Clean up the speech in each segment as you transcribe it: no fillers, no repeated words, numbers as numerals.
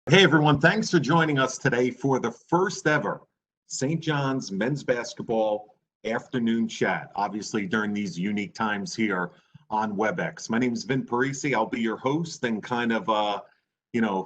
Hey everyone, thanks for joining us today for the first ever St. John's men's basketball afternoon chat, obviously during these unique times here on WebEx. My name is Vin Parise. I'll be your host and kind of,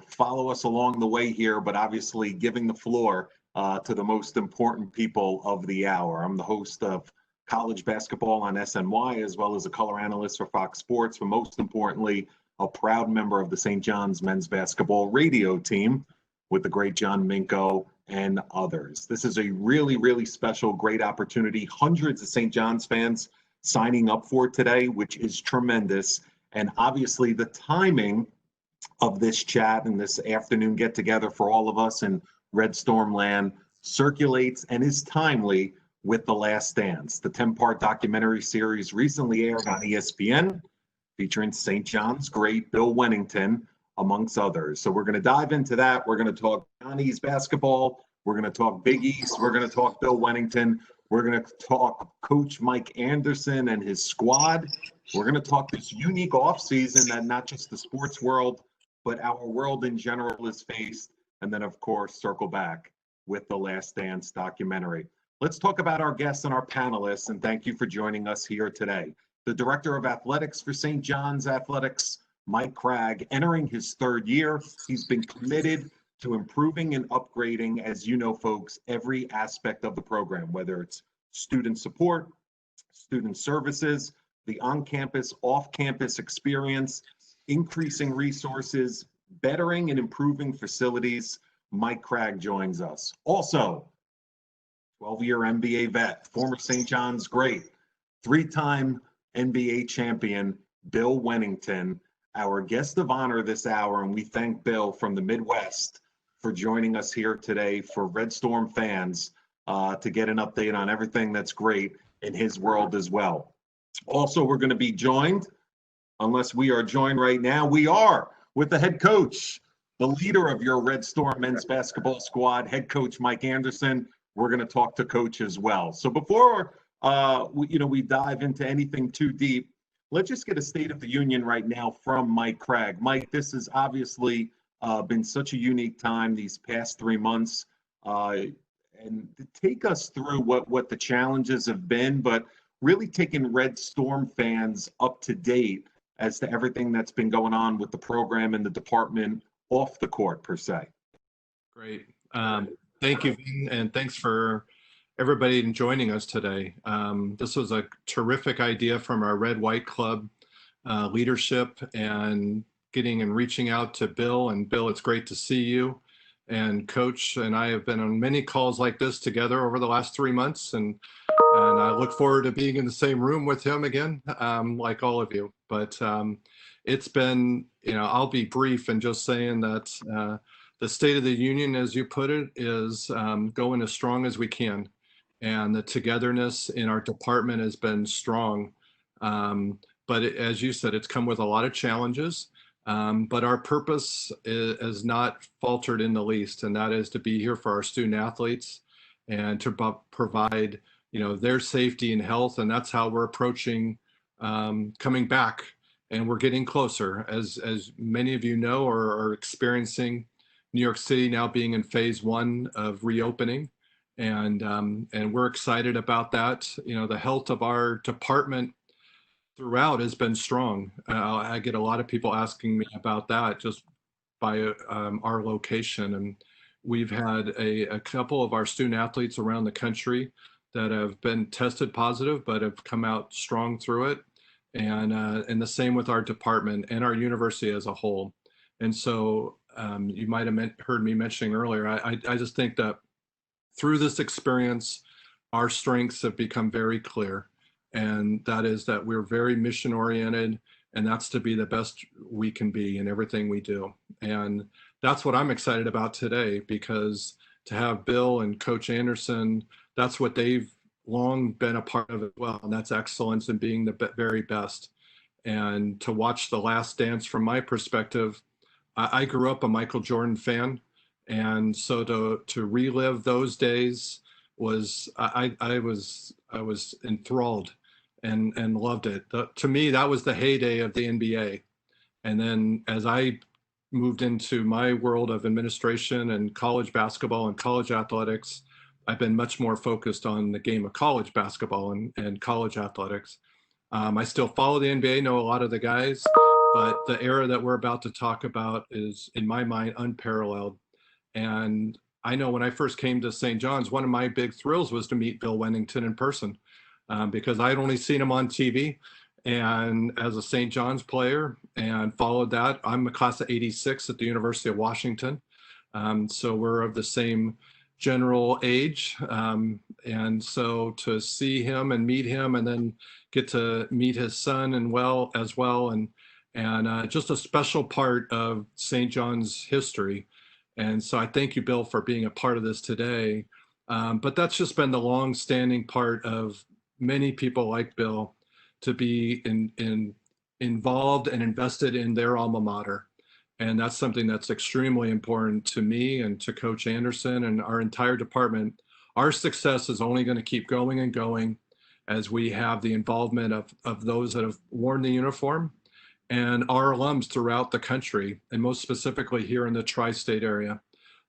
follow us along the way here, but obviously giving the floor to the most important people of the hour. I'm the host of college basketball on SNY, as well as a color analyst for Fox Sports, but most importantly, a proud member of the St. John's men's basketball radio team with the great John Minko and others. This is a really, really special, great opportunity. Hundreds of St. John's fans signing up for today, which is tremendous. And obviously the timing of this chat and this afternoon get together for all of us in Red Storm land circulates and is timely with The Last Dance. The 10-part documentary series recently aired on ESPN, featuring St. John's great Bill Wennington, amongst others. So we're going to dive into that. We're going to talk Johnnies basketball. We're going to talk Big East. We're going to talk Bill Wennington. We're going to talk Coach Mike Anderson and his squad. We're going to talk this unique offseason that not just the sports world, but our world in general is faced. And then, of course, circle back with the Last Dance documentary. Let's talk about our guests and our panelists, and thank you for joining us here today. The Director of Athletics for St. John's Athletics, Mike Cragg, entering his third year. He's been committed to improving and upgrading, as you know, folks, every aspect of the program, whether it's student support, student services, the on-campus, off-campus experience, increasing resources, bettering and improving facilities. Mike Cragg joins us. Also, 12-year NBA vet, former St. John's great, three-time NBA champion Bill Wennington, our guest of honor this hour, and we thank Bill from the Midwest for joining us here today for Red Storm fans to get an update on everything that's great in his world as well. Also, we're going to be joined, unless we are joined right now, we are with the head coach, the leader of your Red Storm men's basketball squad, head coach Mike Anderson. We're going to talk to coach as well. So before we dive into anything too deep, let's just get a state of the union right now from Mike Cragg. Mike, this has obviously been such a unique time these past 3 months, and take us through what the challenges have been, but really taking Red Storm fans up to date as to everything that's been going on with the program and the department off the court per se. Great. Thank you, Vin, and thanks for everybody joining us today. This was a terrific idea from our Red White Club leadership, and getting and reaching out to Bill. And Bill, it's great to see you. And Coach and I have been on many calls like this together over the last 3 months, and I look forward to being in the same room with him again, like all of you. But it's been, I'll be brief and just saying that the State of the Union, as you put it, is going as strong as we can. And the togetherness in our department has been strong. But as you said, it's come with a lot of challenges. But our purpose has not faltered in the least, and that is to be here for our student athletes and to provide, their safety and health. And that's how we're approaching coming back. And we're getting closer, as many of you know, or are experiencing New York City now being in phase 1 of reopening. And we're excited about that. The health of our department throughout has been strong. I get a lot of people asking me about that just by our location. And we've had a couple of our student athletes around the country that have been tested positive, but have come out strong through it. And the same with our department and our university as a whole. And so you might have heard me mentioning earlier, I just think that through this experience, our strengths have become very clear. And that is that we're very mission oriented, and that's to be the best we can be in everything we do. And that's what I'm excited about today, because to have Bill and Coach Anderson, that's what they've long been a part of as well. And that's excellence and being the very best. And to watch The Last Dance from my perspective, I grew up a Michael Jordan fan. And so to relive those days was, I was enthralled and loved it. To me, that was the heyday of the NBA. And then as I moved into my world of administration and college basketball and college athletics, I've been much more focused on the game of college basketball and college athletics. I still follow the NBA, know a lot of the guys, but the era that we're about to talk about is, in my mind, unparalleled. And I know when I first came to St. John's, one of my big thrills was to meet Bill Wennington in person, because I'd only seen him on TV and as a St. John's player, and followed that. I'm a class of '86 at the University of Washington. So we're of the same general age. And so to see him and meet him, and then get to meet his son and as well, and just a special part of St. John's history. And so I thank you, Bill, for being a part of this today. But that's just been the long-standing part of many people like Bill, to be involved and invested in their alma mater. And that's something that's extremely important to me and to Coach Anderson and our entire department. Our success is only going to keep going and going as we have the involvement of those that have worn the uniform and our alums throughout the country, and most specifically here in the tri-state area,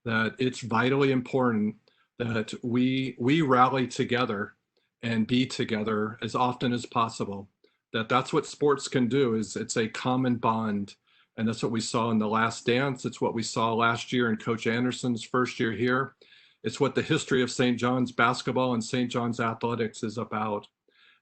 that it's vitally important that we rally together and be together as often as possible. That's what sports can do, is it's a common bond. And that's what we saw in The Last Dance. It's what we saw last year in Coach Anderson's first year here. It's what the history of St. John's basketball and St. John's athletics is about.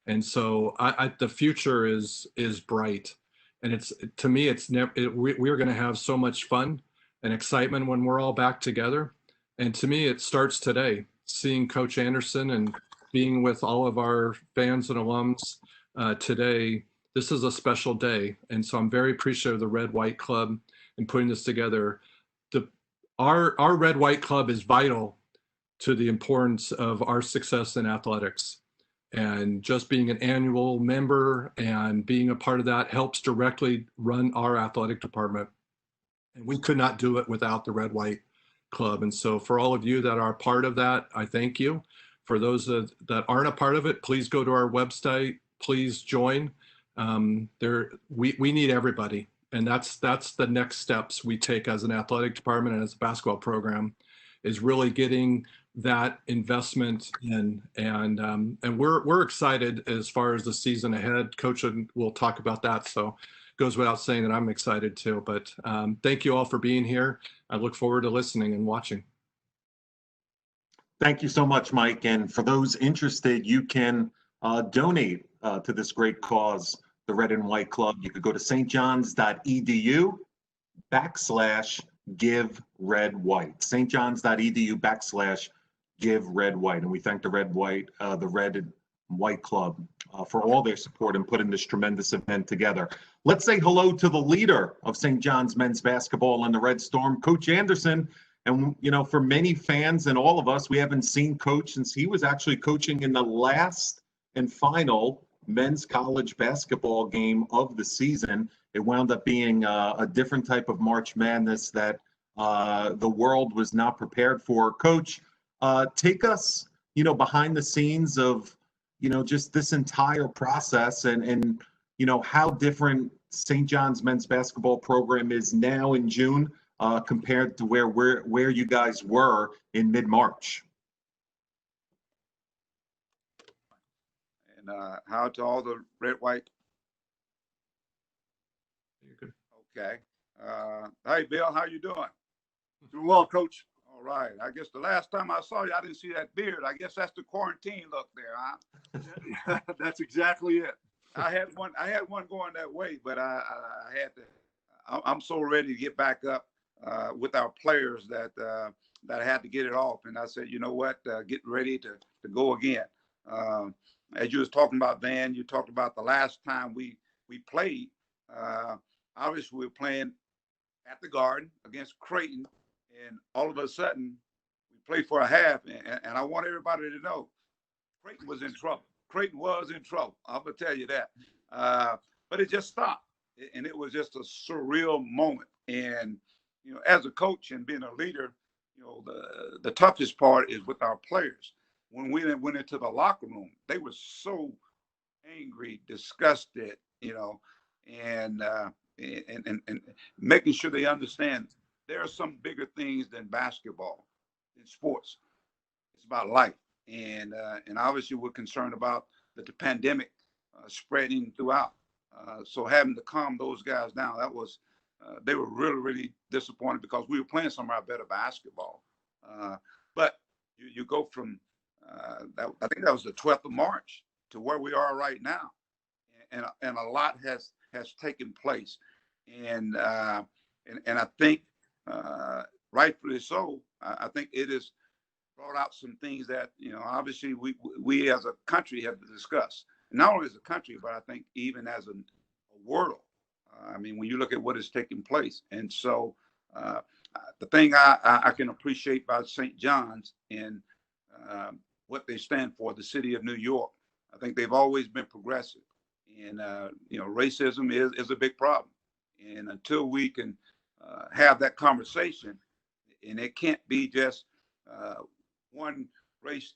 And so the future is bright. And it's, to me, it's never, we're going to have so much fun and excitement when we're all back together. And to me, it starts today, seeing Coach Anderson and being with all of our fans and alums today. This is a special day. And so I'm very appreciative of the Red White Club and putting this together. Our Red White Club is vital to the importance of our success in athletics. And just being an annual member and being a part of that helps directly run our athletic department. And we could not do it without the Red White Club. And so for all of you that are part of that, I thank you. For those that aren't a part of it, please go to our website. Please join. We need everybody. And that's the next steps we take as an athletic department and as a basketball program, is really getting that investment in. And we're excited as far as the season ahead. Coach will talk about that. So it goes without saying that I'm excited too. But thank you all for being here. I look forward to listening and watching. Thank you so much, Mike. And for those interested, you can donate to this great cause, the Red and White Club. You could go to stjohns.edu/give red white. stjohns.edu/give red white. And we thank the Red and White Club for all their support in putting this tremendous event together. Let's say hello to the leader of St. John's men's basketball and the Red Storm, Coach Anderson. And, you know, for many fans and all of us, we haven't seen Coach since he was actually coaching in the last and final men's college basketball game of the season. It wound up being a different type of March Madness that the world was not prepared for. Coach, take us, you know, behind the scenes of, you know, just this entire process and you know, how different St. John's men's basketball program is now in June compared to where you guys were in mid-March. And how to all the Red White. Okay. Hey, Bill, how you doing? Doing well, Coach. All right. I guess the last time I saw you, I didn't see that beard. I guess that's the quarantine look there, huh? That's exactly it. I had one going that way, but I had to. I'm so ready to get back up with our players that I had to get it off. And I said, you know what? Get ready to go again. As you was talking about, Van, you talked about the last time we played. Obviously, we were playing at the Garden against Creighton, and all of a sudden, we played for a half. And I want everybody to know, Creighton was in trouble. Creighton was in trouble. I'm gonna tell you that. But it just stopped, and it was just a surreal moment. And you know, as a coach and being a leader, you know, the toughest part is with our players. When we went into the locker room, they were so angry, disgusted, you know, and and making sure they understand there are some bigger things than basketball in sports. It's about life, and obviously we're concerned about the pandemic spreading throughout. So having to calm those guys down, that was they were really disappointed because we were playing some of our better basketball. But you go from I think that was the 12th of March to where we are right now, and a lot has taken place, and I think rightfully so. I think it has brought out some things that obviously we as a country have to discuss. Not only as a country, but I think even as a world. I mean, when you look at what is taking place, and so the thing I can appreciate about St. John's and what they stand for, the city of New York. I think they've always been progressive, and racism is a big problem. And until we can have that conversation, and it can't be just one race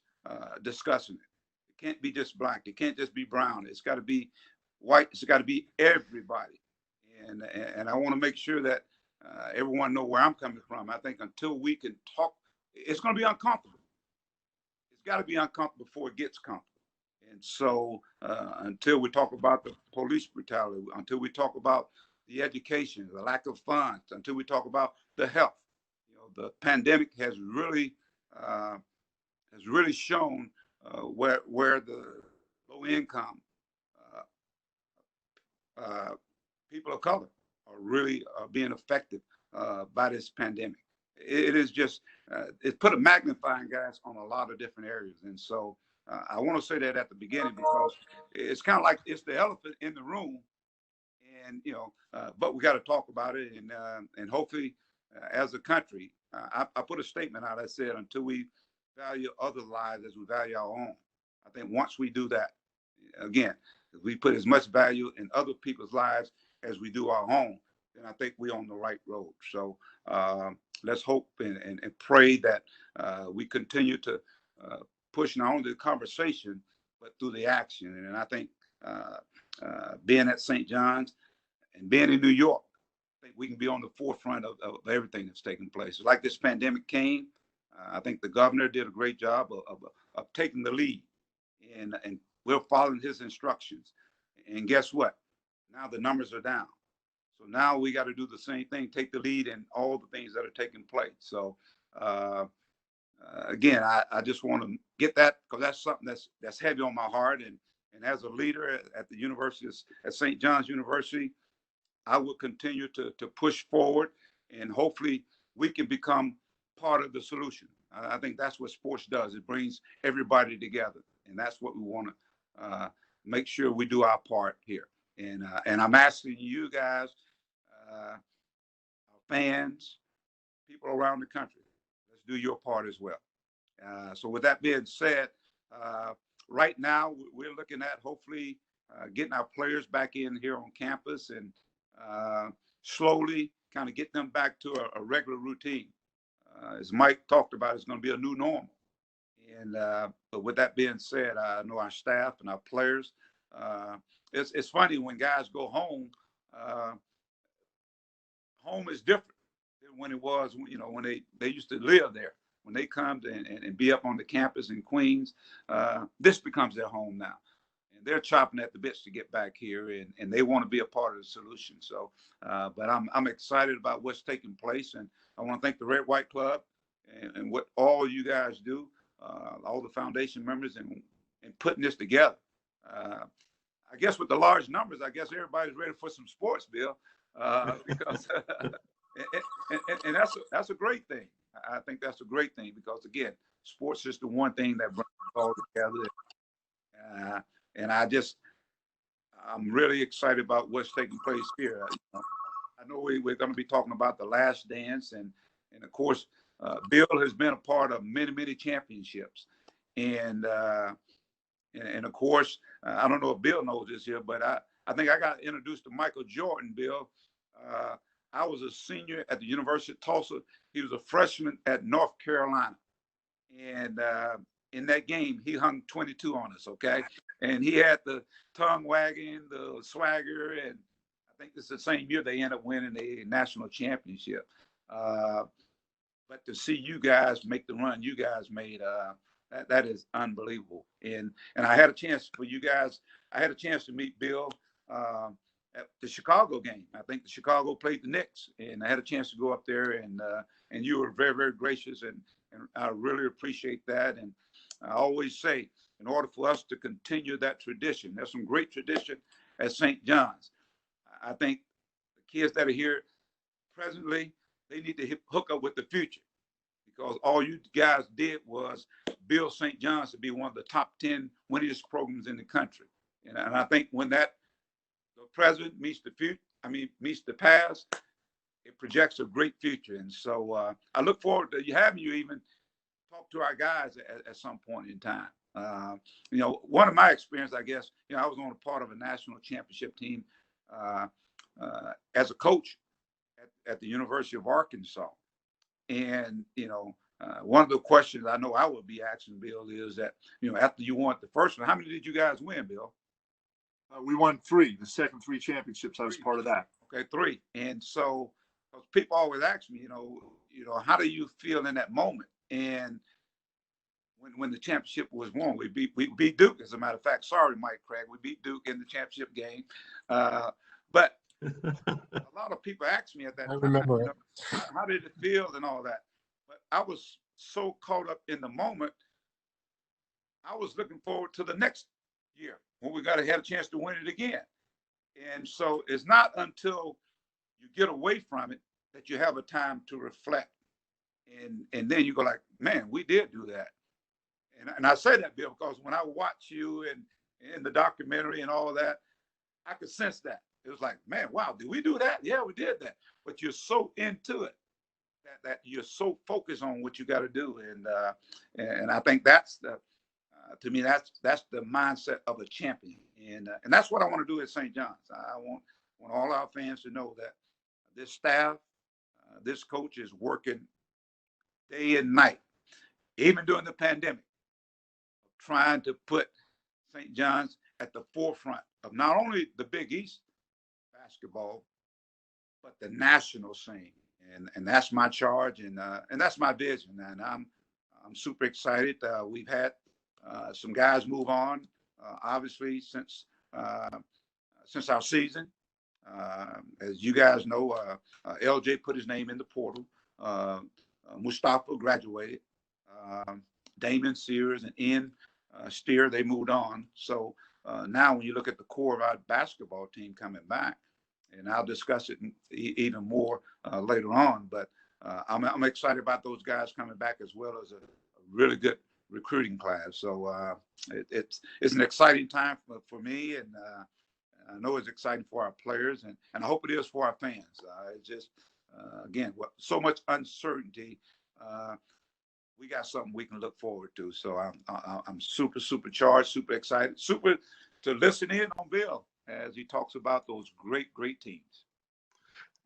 discussing it. It can't be just black. It can't just be brown. It's got to be white. It's got to be everybody. And I want to make sure that everyone know where I'm coming from. I think until we can talk, it's going to be uncomfortable. It's got to be uncomfortable before it gets comfortable. And so until we talk about the police brutality, until we talk about the education, the lack of funds, until we talk about the health, the pandemic has really shown where the low income people of color are really being affected by this pandemic. It is just it put a magnifying glass on a lot of different areas, and so I want to say that at the beginning because it's kind of like it's the elephant in the room, and but we got to talk about it, and hopefully as a country, I put a statement out. I said until we value other lives as we value our own. I think once we do that, again, if we put as much value in other people's lives as we do our own, then I think we're on the right road. So let's hope and pray that we continue to push not only the conversation, but through the action. And I think being at St. John's and being in New York, I think we can be on the forefront of everything that's taking place. Like this pandemic came, I think the governor did a great job of taking the lead, and we're following his instructions. And guess what? Now the numbers are down. So now we got to do the same thing, take the lead in all the things that are taking place. So again, I just want to get that because that's something that's heavy on my heart. And as a leader at the university, at St. John's University, I will continue to push forward, and hopefully we can become part of the solution. I think that's what sports does. It brings everybody together, and that's what we want to make sure we do our part here. And I'm asking you guys, our fans, people around the country, let's do your part as well. So with that being said, right now we're looking at hopefully getting our players back in here on campus and slowly kind of get them back to a regular routine. As Mike talked about, it's going to be a new normal. And but with that being said, I know our staff and our players. It's funny when guys go home. Home is different than when it was, when they used to live there. When they come and be up on the campus in Queens, this becomes their home now. And they're chopping at the bits to get back here, and they want to be a part of the solution. So, but I'm excited about what's taking place, and I want to thank the Red White Club and what all you guys do, all the foundation members, and putting this together. I guess with the large numbers, I guess everybody's ready for some sports, Bill, because and that's a great thing. I think that's a great thing because again, sports is the one thing that brings us all together. And I'm really excited about what's taking place here. I know we're going to be talking about the Last Dance, and of course, Bill has been a part of many championships, and of course, I don't know if Bill knows this here, but I think I got introduced to Michael Jordan, Bill. I was a senior at the University of Tulsa. He was a freshman at North Carolina. And in that game, he hung 22 on us, okay? And he had the tongue wagging, the swagger, and think it's the same year they end up winning a national championship. But to see you guys make the run you guys made, that is unbelievable. And I had a chance for you guys. I had a chance to meet Bill at the Chicago game. I think the Chicago played the Knicks, and I had a chance to go up there, and you were very, very gracious, and I really appreciate that. And I always say, in order for us to continue that tradition, there's some great tradition at St. John's. I think the kids that are here presently, they need to hook up with the future, because all you guys did was build St. John's to be one of the top 10 winningest programs in the country. And I think when the present meets the future, meets the past, it projects a great future. And so I look forward to having you even talk to our guys at some point in time. One of my experience, I guess, I was on a part of a national championship team as a coach at the University of Arkansas. And, one of the questions I know I would be asking Bill is that, after you won the first one, how many did you guys win, Bill? We won 3, the second 3 championships. I was part of that. Okay, 3. And so people always ask me, how do you feel in that moment? And when the championship was won, we beat Duke, as a matter of fact. Sorry, Mike Cragg, we beat Duke in the championship game. But a lot of people asked me at that time, remember how did it feel and all that. But I was so caught up in the moment, I was looking forward to the next year when we got to have a chance to win it again. And so it's not until you get away from it that you have a time to reflect. And then you go like, man, we did do that. And I say that, Bill, because when I watch you and in the documentary and all of that, I could sense that. It was like, man, wow, did we do that? Yeah, we did that. But you're so into it that you're so focused on what you got to do. And I think that's to me, that's the mindset of a champion. And that's what I want to do at St. John's. I want all our fans to know that this staff, this coach is working day and night, even during the pandemic, trying to put St. John's at the forefront of not only the Big East basketball, but the national scene. And that's my charge, and that's my vision. And I'm super excited. We've had some guys move on, obviously, since our season. As you guys know, LJ put his name in the portal. Mustafa graduated. Damon Sears and Ian Steer, they moved on. So now when you look at the core of our basketball team coming back, and I'll discuss it even more later on, but I'm excited about those guys coming back, as well as a really good recruiting class. So it's an exciting time for me, and I know it's exciting for our players, and I hope it is for our fans. It's just, again, so much uncertainty. We got something we can look forward to. So I'm super, super charged, super excited, super to listen in on Bill as he talks about those great, great teams.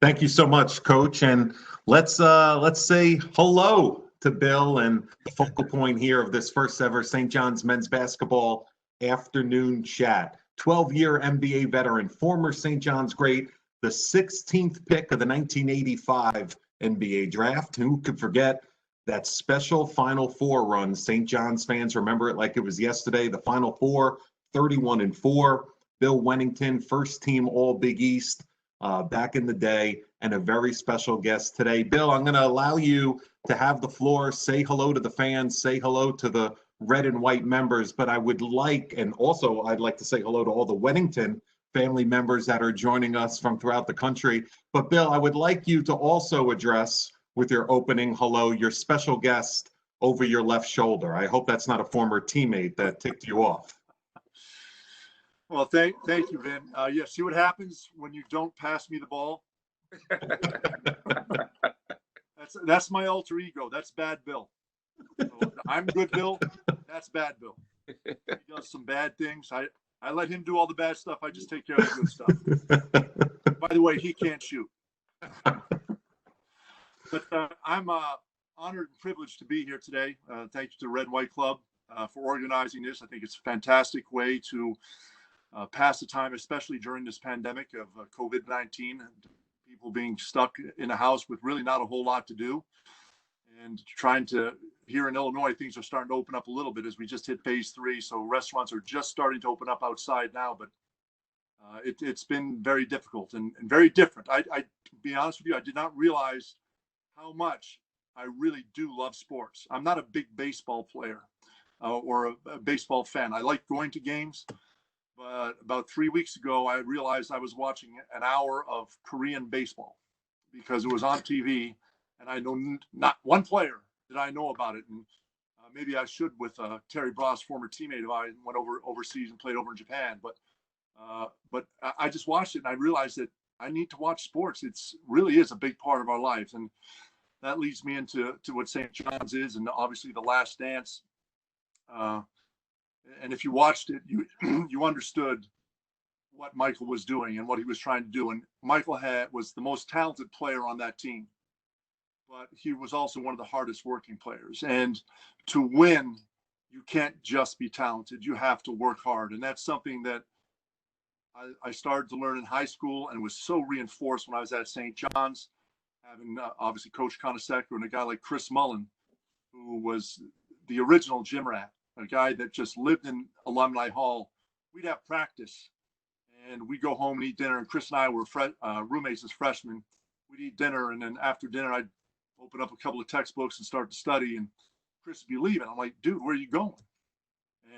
Thank you so much, Coach. And let's say hello to Bill, and the focal point here of this first ever St. John's men's basketball afternoon chat. 12-year NBA veteran, former St. John's great, the 16th pick of the 1985 NBA draft. Who could forget that special Final Four run? St. John's fans remember it like it was yesterday. The Final Four, 31-4. Bill Wennington, first team All Big East back in the day, and a very special guest today. Bill, I'm going to allow you to have the floor. Say hello to the fans. Say hello to the red and white members. But I would like, and also I'd like to say hello to all the Wennington family members that are joining us from throughout the country. But Bill, I would like you to also address with your opening hello your special guest over your left shoulder. I hope that's not a former teammate that ticked you off. Well, thank you, Vin. Yeah, see what happens when you don't pass me the ball? That's my alter ego. That's Bad Bill. So I'm good Bill. That's Bad Bill. He does some bad things. I let him do all the bad stuff. I just take care of the good stuff. By the way, he can't shoot. But I'm honored and privileged to be here today. Thank you to Red White Club for organizing this. I think it's a fantastic way to pass the time, especially during this pandemic of COVID-19 and people being stuck in a house with really not a whole lot to do. And trying to, here in Illinois, things are starting to open up a little bit as we just hit phase 3. So restaurants are just starting to open up outside now, but it's been very difficult and very different. I, to be honest with you, I did not realize how much I really do love sports. I'm not a big baseball player or a baseball fan. I like going to games, but about 3 weeks ago, I realized I was watching an hour of Korean baseball because it was on TV. And I know not one player that I know about it. And maybe I should with Terry Bross, former teammate of mine, went overseas and played over in Japan. But I just watched it and I realized that I need to watch sports. It's really is a big part of our lives. And that leads me into what St. John's is, and obviously The Last Dance. And if you watched it, you understood what Michael was doing and what he was trying to do. And Michael was the most talented player on that team. But he was also one of the hardest working players. And to win, you can't just be talented. You have to work hard. And that's something that I started to learn in high school and was so reinforced when I was at St. John's, having obviously Coach Conaseco and a guy like Chris Mullen, who was the original gym rat, a guy that just lived in Alumni Hall. We'd have practice and we'd go home and eat dinner. And Chris and I were roommates as freshmen. We'd eat dinner, and then after dinner, I'd open up a couple of textbooks and start to study, and Chris would be leaving. I'm like, dude, where are you going?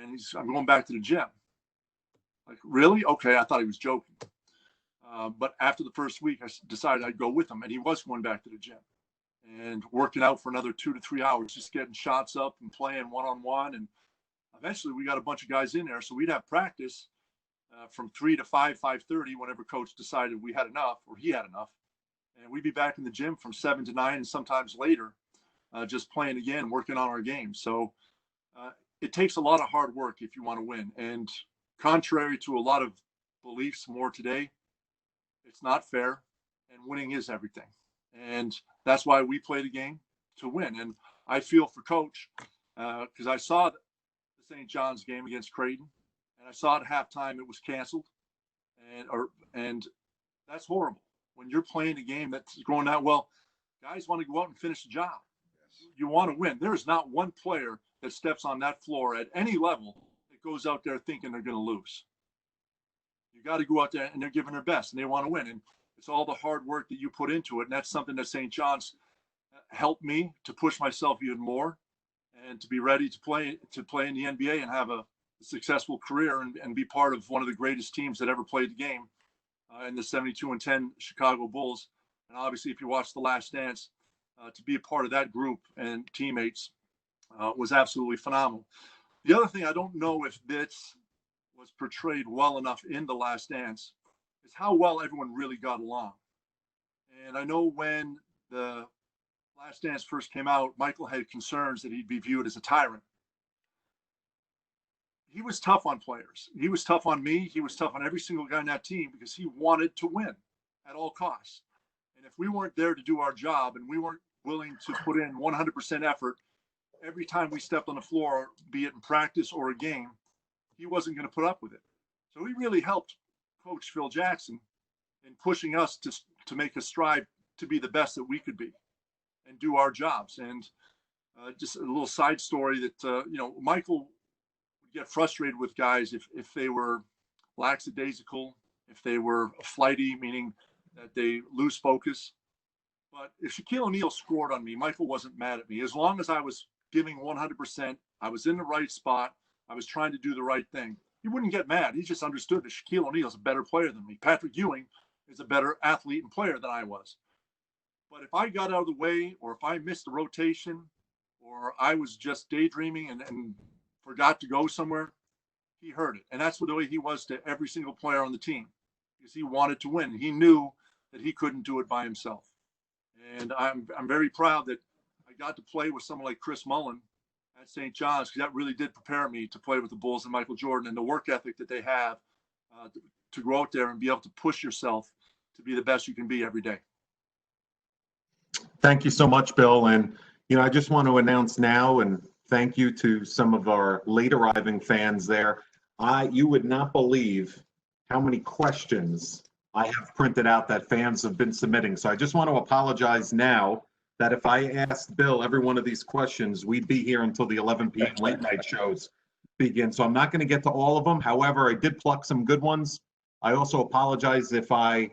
And I'm going back to the gym. Like, really? Okay, I thought he was joking. But after the first week, I decided I'd go with him, and he was going back to the gym and working out for another 2 to 3 hours, just getting shots up and playing one-on-one. And eventually we got a bunch of guys in there, so we'd have practice from 3 to 5:30, whenever coach decided we had enough or he had enough. And we'd be back in the gym from 7 to 9 and sometimes later, just playing again, working on our game. So it takes a lot of hard work if you want to win. And contrary to a lot of beliefs more today, it's not fair, and winning is everything. And that's why we play the game, to win. And I feel for Coach because I saw the St. John's game against Creighton, and I saw at halftime it was canceled, and that's horrible. When you're playing a game that's going that well, guys want to go out and finish the job. Yes. You want to win. There is not one player that steps on that floor at any level that goes out there thinking they're going to lose. You got to go out there and they're giving their best and they want to win. And it's all the hard work that you put into it. And that's something that St. John's helped me to push myself even more and to be ready to play in the NBA and have a successful career and be part of one of the greatest teams that ever played the game. In the 72-10 Chicago Bulls. And obviously, if you watch The Last Dance, to be a part of that group and teammates was absolutely phenomenal. The other thing, I don't know if this was portrayed well enough in The Last Dance, is how well everyone really got along. And I know when the Last Dance first came out, Michael had concerns that he'd be viewed as a tyrant. He was tough on players. He was tough on me. He was tough on every single guy on that team because he wanted to win at all costs. And if we weren't there to do our job and we weren't willing to put in 100% effort every time we stepped on the floor, be it in practice or a game, he wasn't going to put up with it. So he really helped Coach Phil Jackson in pushing us to make us strive to be the best that we could be and do our jobs. And just a little side story that, Michael get frustrated with guys if they were lackadaisical, if they were flighty, meaning that they lose focus. But if Shaquille O'Neal scored on me, Michael wasn't mad at me. As long as I was giving 100%, I was in the right spot, I was trying to do the right thing, he wouldn't get mad. He just understood that Shaquille O'Neal is a better player than me. Patrick Ewing is a better athlete and player than I was. But if I got out of the way, or if I missed a rotation, or I was just daydreaming and forgot to go somewhere, he heard it. And that's the way he was to every single player on the team, because he wanted to win. He knew that he couldn't do it by himself. And I'm very proud that I got to play with someone like Chris Mullen at St. John's, because that really did prepare me to play with the Bulls and Michael Jordan, and the work ethic that they have to go out there and be able to push yourself to be the best you can be every day. Thank you so much, Bill. And, I just want to announce now, and thank you to some of our late arriving fans there. You would not believe how many questions I have printed out that fans have been submitting. So I just want to apologize now that if I asked Bill every one of these questions, we'd be here until the 11 p.m. late night shows begin. So I'm not going to get to all of them. However, I did pluck some good ones. I also apologize if I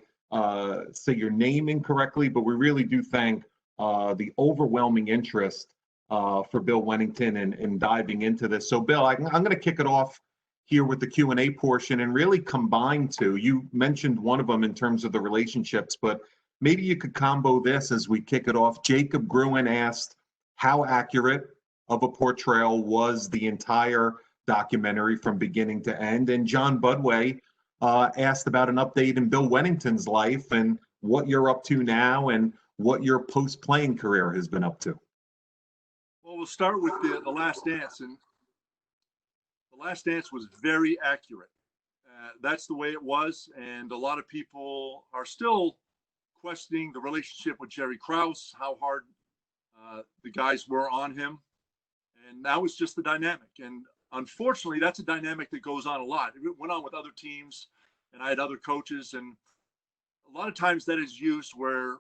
say your name incorrectly, but we really do thank the overwhelming interest for Bill Wennington in diving into this. So Bill, I'm going to kick it off here with the Q&A portion and really combine two. You mentioned one of them in terms of the relationships, but maybe you could combo this as we kick it off. Jacob Gruen asked, how accurate of a portrayal was the entire documentary from beginning to end? And John Budway asked about an update in Bill Wennington's life and what you're up to now and what your post-playing career has been up to. Well, we'll start with the Last Dance. And The Last Dance was very accurate. That's the way it was. And a lot of people are still questioning the relationship with Jerry Krause, how hard the guys were on him. And that was just the dynamic. And unfortunately, that's a dynamic that goes on a lot. It went on with other teams, and I had other coaches. And a lot of times that is used where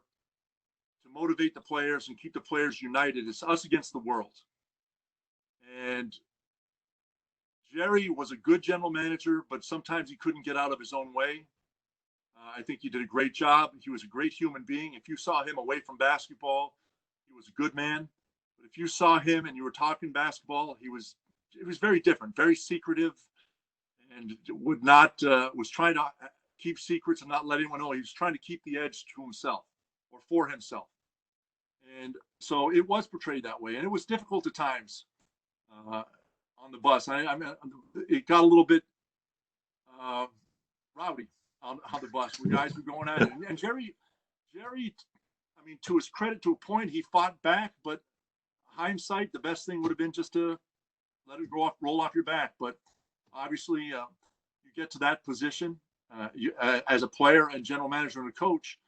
to motivate the players and keep the players united. It's us against the world. And Jerry was a good general manager, but sometimes he couldn't get out of his own way. I think he did a great job. He was a great human being. If you saw him away from basketball, he was a good man. But if you saw him and you were talking basketball, it was very different, very secretive, and was trying to keep secrets and not let anyone know. He was trying to keep the edge to himself or for himself. And so it was portrayed that way. And it was difficult at times on the bus. I mean, it got a little bit rowdy on the bus where guys were going at it. And Jerry, I mean, to his credit, to a point, he fought back, but hindsight, the best thing would have been just to let it roll off your back. But obviously, you get to that position as a player and general manager and a coach,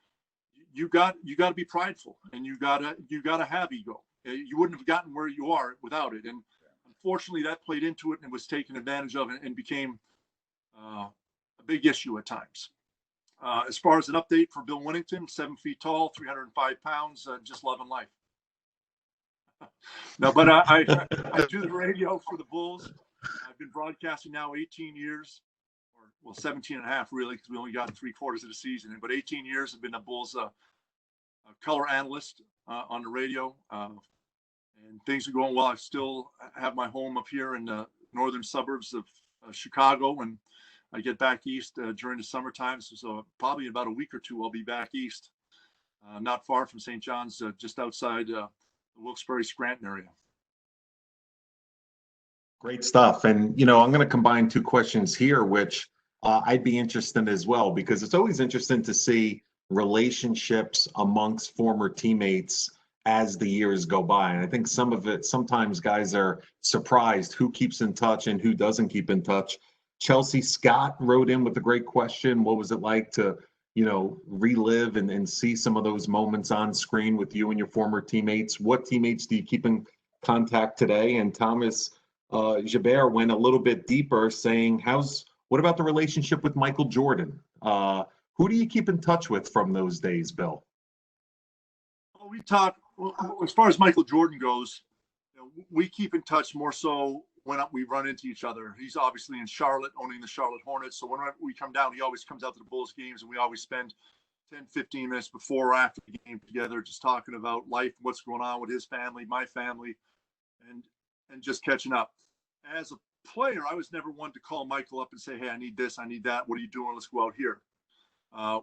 you got to be prideful, and you got to have ego. You wouldn't have gotten where you are without it. And unfortunately, that played into it and was taken advantage of and became a big issue at times. As far as an update for Bill Wennington, 7 feet tall, 305 pounds, just loving life. No, but I do the radio for the Bulls. I've been broadcasting now 18 years, or 17 and a half, really, because we only got 3/4 of the season. But 18 years I've been a Bulls color analyst on the radio. And things are going well. I still have my home up here in the northern suburbs of Chicago, and I get back east during the summertime. So probably in about a week or two, I'll be back east, not far from St. John's, just outside the Wilkes-Barre, Scranton area. Great stuff. And, I'm going to combine two questions here, which I'd be interested in as well, because it's always interesting to see relationships amongst former teammates as the years go by. And I think sometimes guys are surprised who keeps in touch and who doesn't keep in touch. Chelsea Scott wrote in with a great question. What was it like to, relive and see some of those moments on screen with you and your former teammates? What teammates do you keep in contact today? And Thomas Jabert went a little bit deeper, saying, what about the relationship with Michael Jordan? Who do you keep in touch with from those days, Bill? Well, we talk, as far as Michael Jordan goes, we keep in touch more so when we run into each other. He's obviously in Charlotte, owning the Charlotte Hornets. So whenever we come down, he always comes out to the Bulls games, and we always spend 10, 15 minutes before or after the game together, just talking about life, what's going on with his family, my family, and just catching up. As a player, I was never one to call Michael up and say, hey, I need this, I need that. What are you doing? Let's go out here.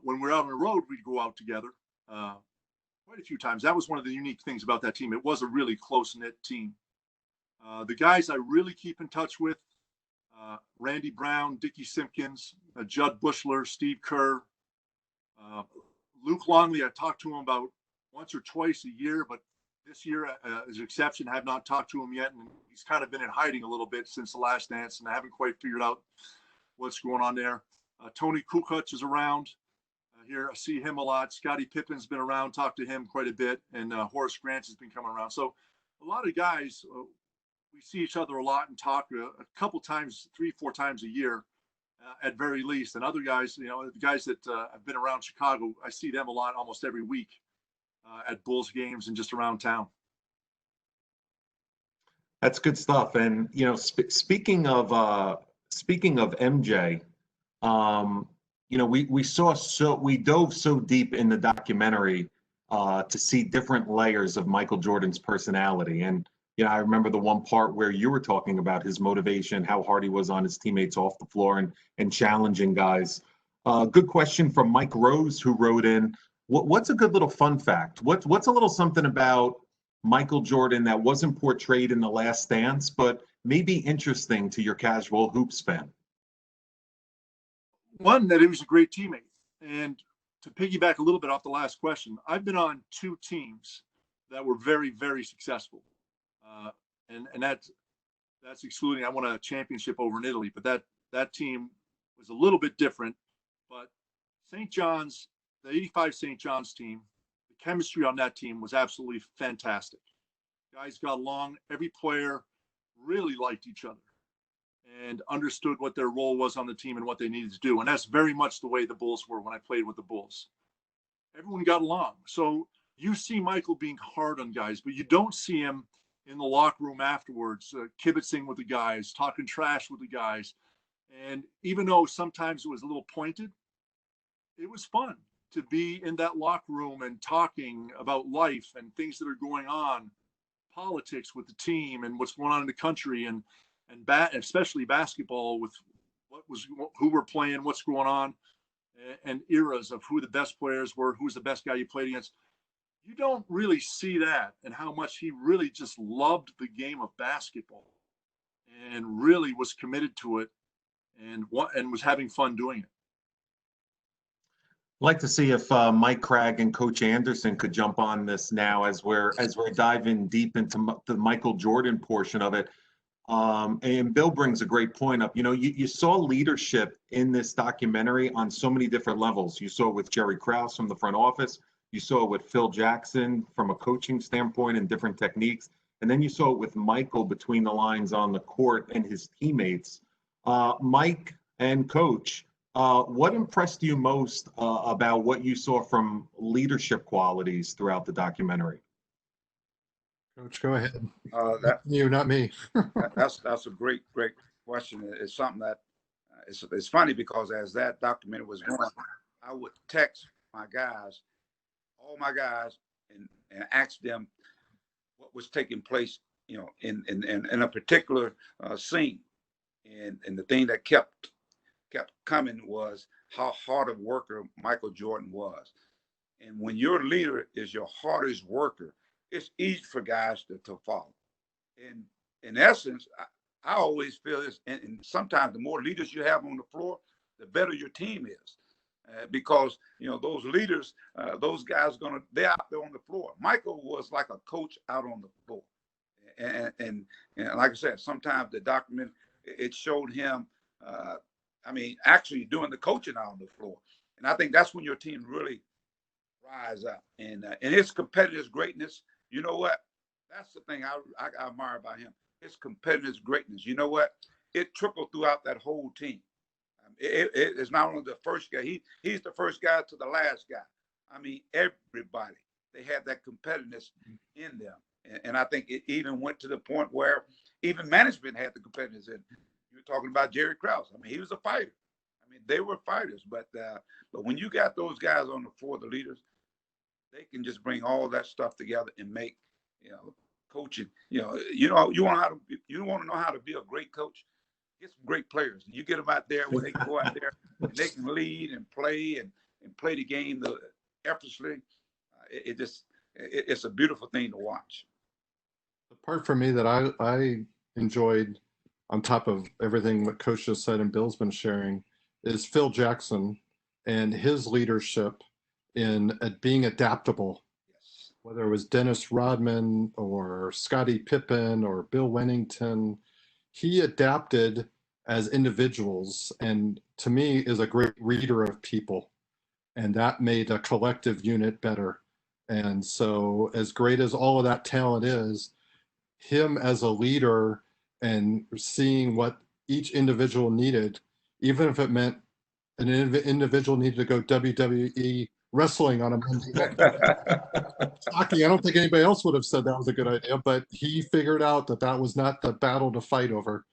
When we're out on the road, we'd go out together quite a few times. That was one of the unique things about that team. It was a really close-knit team. The guys I really keep in touch with, Randy Brown, Dickie Simpkins, Judd Bushler, Steve Kerr, Luke Longley. I talk to him about once or twice a year, but this year, as an exception, I have not talked to him yet. And he's kind of been in hiding a little bit since the Last Dance, and I haven't quite figured out what's going on there. Tony Kukoc is around here. I see him a lot. Scottie Pippen's been around, talked to him quite a bit. And Horace Grant has been coming around. So a lot of guys, we see each other a lot and talk a couple times, 3-4 times a year at very least. And other guys, you know, the guys that have been around Chicago, I see them a lot almost every week at Bulls games and just around town. That's good stuff. And you know, speaking of MJ, you know, we dove so deep in the documentary to see different layers of Michael Jordan's personality. And you know, I remember the one part where you were talking about his motivation, how hard he was on his teammates off the floor and challenging guys. Good question from Mike Rose, who wrote in, what's a good little fun fact? What's a little something about Michael Jordan that wasn't portrayed in The Last Dance, but maybe interesting to your casual hoops fan? One, that he was a great teammate. And to piggyback a little bit off the last question, I've been on 2 teams that were very, very successful. And that's excluding, I won a championship over in Italy, but that team was a little bit different. But St. John's, the 85 St. John's team, the chemistry on that team was absolutely fantastic. Guys got along. Every player really liked each other and understood what their role was on the team and what they needed to do. And that's very much the way the Bulls were when I played with the Bulls. Everyone got along. So you see Michael being hard on guys, but you don't see him in the locker room afterwards, kibitzing with the guys, talking trash with the guys. And even though sometimes it was a little pointed, it was fun to be in that locker room and talking about life and things that are going on, politics with the team and what's going on in the country, and especially basketball with who we're playing, what's going on, and eras of who the best players were, who's the best guy you played against. You don't really see that, and how much he really just loved the game of basketball and really was committed to it and was having fun doing it. I'd like to see if Mike Cragg and Coach Anderson could jump on this now as we're diving deep into the Michael Jordan portion of it. And Bill brings a great point up. You know, you saw leadership in this documentary on so many different levels. You saw it with Jerry Krause from the front office. You saw it with Phil Jackson from a coaching standpoint and different techniques. And then you saw it with Michael between the lines on the court and his teammates. Mike and Coach, what impressed you most about what you saw from leadership qualities throughout the documentary? Coach, go ahead. You, not me. that's a great question. It's something that it's funny because as that documentary was going, I would text all my guys, and ask them what was taking place, you know, in a particular scene, and the thing that kept coming was how hard a worker Michael Jordan was. And when your leader is your hardest worker, it's easy for guys to follow. And in essence, I always feel this, and sometimes the more leaders you have on the floor, the better your team is. Because, you know, those leaders, those guys they're out there on the floor. Michael was like a coach out on the floor. And like I said, sometimes the document, it showed him, actually doing the coaching out on the floor. And I think that's when your team really rise up. And his competitive greatness, you know what? That's the thing I admire about him. His competitive greatness. You know what? It trickled throughout that whole team. It's not only the first guy. He's the first guy to the last guy. I mean, everybody, they had that competitiveness in them. And I think it even went to the point where even management had the competitiveness in. You were talking about Jerry Krause. I mean, he was a fighter. I mean, they were fighters. But when you got those guys on the floor, the leaders, they can just bring all that stuff together and make, you know, coaching. You want to know how to be a great coach. Get some great players. You get them out there when they go out there and they can lead and play the game effortlessly. It's a beautiful thing to watch. The part for me that I enjoyed, on top of everything that Coach just said and Bill's been sharing, is Phil Jackson and his leadership in being adaptable. Yes. Whether it was Dennis Rodman or Scottie Pippen or Bill Wennington, he adapted as individuals, and to me is a great reader of people, and that made a collective unit better. And so as great as all of that talent is, him as a leader and seeing what each individual needed, even if it meant an individual needed to go WWE wrestling on a Monday night. Hockey, I don't think anybody else would have said that was a good idea, but he figured out that that was not the battle to fight over,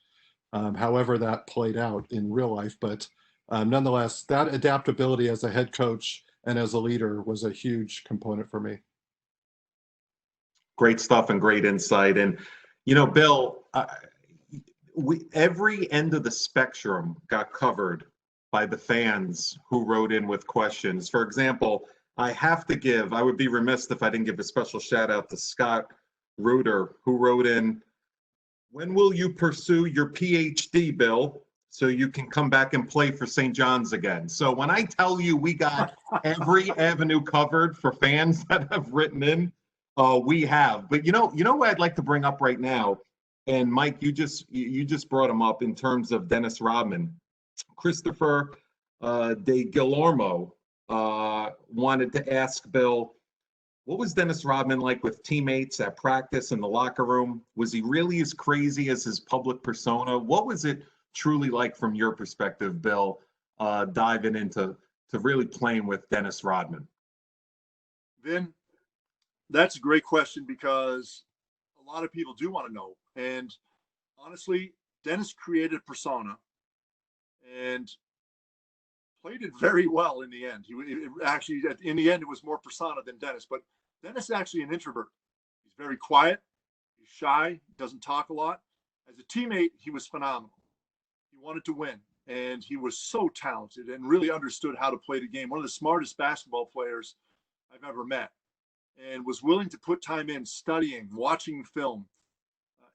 however that played out in real life. But nonetheless, that adaptability as a head coach and as a leader was a huge component for me. Great stuff and great insight. And, you know, Bill, every end of the spectrum got covered by the fans who wrote in with questions. For example, I would be remiss if I didn't give a special shout out to Scott Reuter, who wrote in, when will you pursue your PhD, Bill, so you can come back and play for St. John's again? So when I tell you we got every avenue covered for fans that have written in, we have. But you know what I'd like to bring up right now, and Mike, you just brought him up in terms of Dennis Rodman. Christopher De Guillermo wanted to ask Bill, what was Dennis Rodman like with teammates at practice in the locker room? Was he really as crazy as his public persona? What was it truly like from your perspective, Bill, diving into really playing with Dennis Rodman? Vin, that's a great question because a lot of people do want to know. And honestly, Dennis created a persona and played it very well in the end. Actually, in the end, it was more persona than Dennis. But Dennis is actually an introvert. He's very quiet. He's shy. Doesn't talk a lot. As a teammate, he was phenomenal. He wanted to win, and he was so talented and really understood how to play the game. One of the smartest basketball players I've ever met, and was willing to put time in studying, watching film.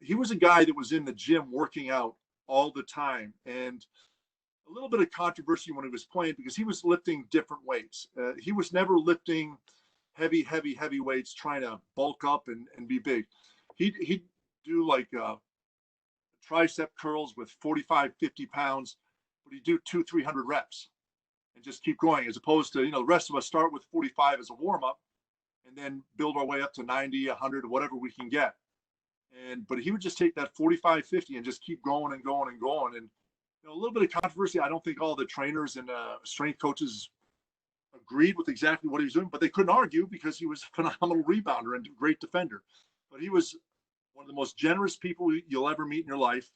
He was a guy that was in the gym working out all the time, and a little bit of controversy when he was playing because he was lifting different weights. He was never lifting heavy weights, trying to bulk up and be big. He'd do like tricep curls with 45, 50 pounds, but he'd do 200-300 reps and just keep going, as opposed to, the rest of us start with 45 as a warm-up and then build our way up to 90, 100, whatever we can get. But he would just take that 45, 50 and just keep going and going and going. And a little bit of controversy. I don't think all the trainers and strength coaches agreed with exactly what he was doing, but they couldn't argue because he was a phenomenal rebounder and a great defender. But he was one of the most generous people you'll ever meet in your life,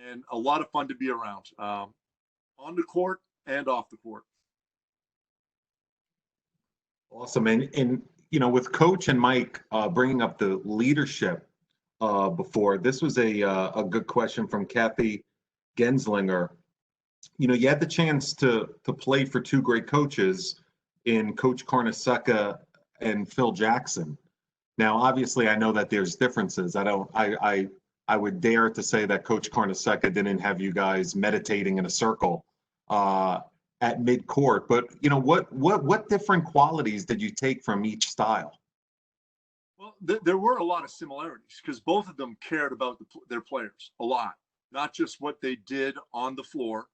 and a lot of fun to be around, on the court and off the court. Awesome. And with Coach and Mike bringing up the leadership before, this was a good question from Kathy Genslinger. You had the chance to play for two great coaches in Coach Carnesecca and Phil Jackson. Now, obviously, I know that there's differences. I would dare to say that Coach Carnesecca didn't have you guys meditating in a circle at mid-court. But what different qualities did you take from each style? Well, there were a lot of similarities because both of them cared about their players a lot. Not just what they did on the floor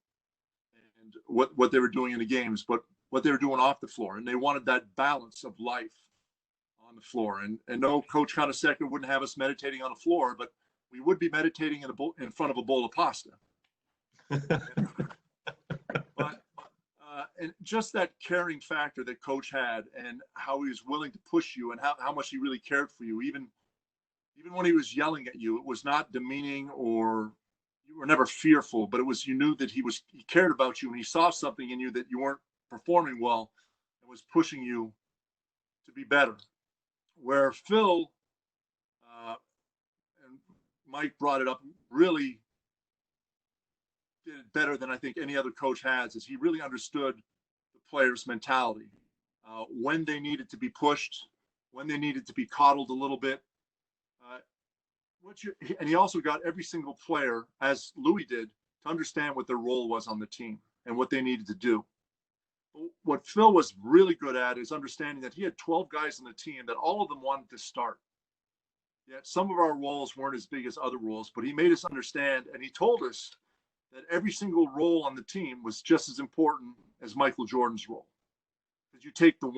and what they were doing in the games, but what they were doing off the floor. And they wanted that balance of life on the floor. And no, Coach Carnesecca wouldn't have us meditating on the floor, but we would be meditating in front of a bowl of pasta. And just that caring factor that Coach had, and how he was willing to push you, and how much he really cared for you, even when he was yelling at you, it was not demeaning, or you were never fearful, but it was, you knew that he cared about you, and he saw something in you that you weren't performing well and was pushing you to be better. Where Phil and Mike brought it up, really did it better than I think any other coach has, is he really understood the players' mentality, when they needed to be pushed, when they needed to be coddled a little bit. And he also got every single player, as Louis did, to understand what their role was on the team and what they needed to do. What Phil was really good at is understanding that he had 12 guys on the team that all of them wanted to start. Yet some of our roles weren't as big as other roles, but he made us understand, and he told us that every single role on the team was just as important as Michael Jordan's role. Because you take the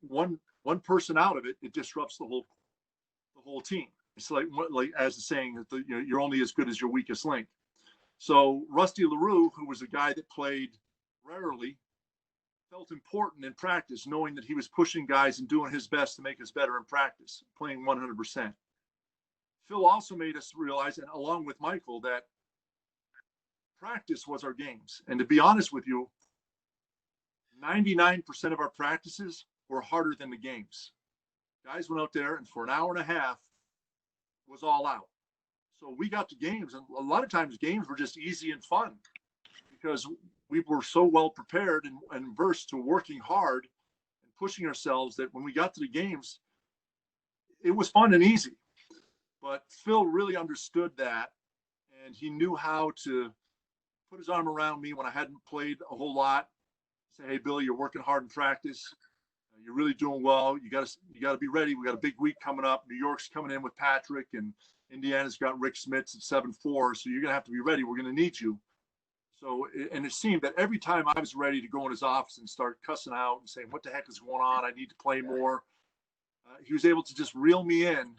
one person out of it, it disrupts the whole team. It's like as the saying, you're only as good as your weakest link. So Rusty LaRue, who was a guy that played rarely, felt important in practice, knowing that he was pushing guys and doing his best to make us better in practice, playing 100%. Phil also made us realize, and along with Michael, that practice was our games. And to be honest with you, 99% of our practices were harder than the games. Guys went out there and for an hour and a half was all out. So we got to games, and a lot of times games were just easy and fun because we were so well prepared and versed to working hard and pushing ourselves that when we got to the games, it was fun and easy. But Phil really understood that, and he knew how to put his arm around me when I hadn't played a whole lot. Say, hey, Billy, you're working hard in practice. You're really doing well. You got to be ready. We got a big week coming up. New York's coming in with Patrick, and Indiana's got Rick Smits at 7-4. So you're gonna have to be ready. We're gonna need you. So, and it seemed that every time I was ready to go in his office and start cussing out and saying, "What the heck is going on? I need to play more," he was able to just reel me in and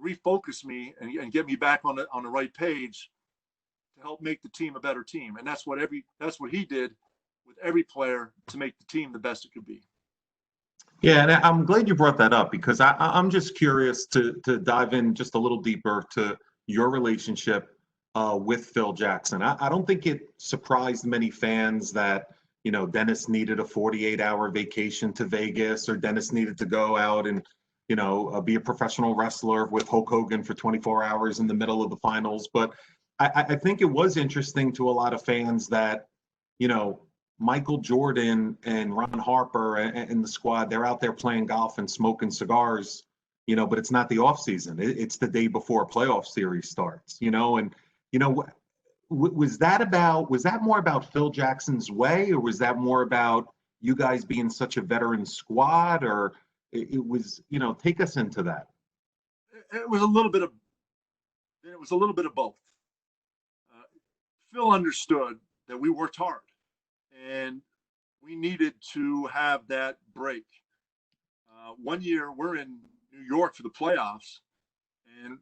refocus me and get me back on the right page to help make the team a better team. And that's what he did with every player to make the team the best it could be. Yeah, and I'm glad you brought that up because I'm just curious to dive in just a little deeper to your relationship with Phil Jackson. I don't think it surprised many fans that, you know, Dennis needed a 48-hour vacation to Vegas, or Dennis needed to go out and, you know, be a professional wrestler with Hulk Hogan for 24 hours in the middle of the finals. But I think it was interesting to a lot of fans that, you know, Michael Jordan and Ron Harper and the squad, they're out there playing golf and smoking cigars, you know, but it's not the off season. It's the day before a playoff series starts, you know, and, you know, was that more about Phil Jackson's way, or was that more about you guys being such a veteran squad, or it was, you know, take us into that. It was a little bit of both. Phil understood that we worked hard and we needed to have that break. One year we're in New York for the playoffs, and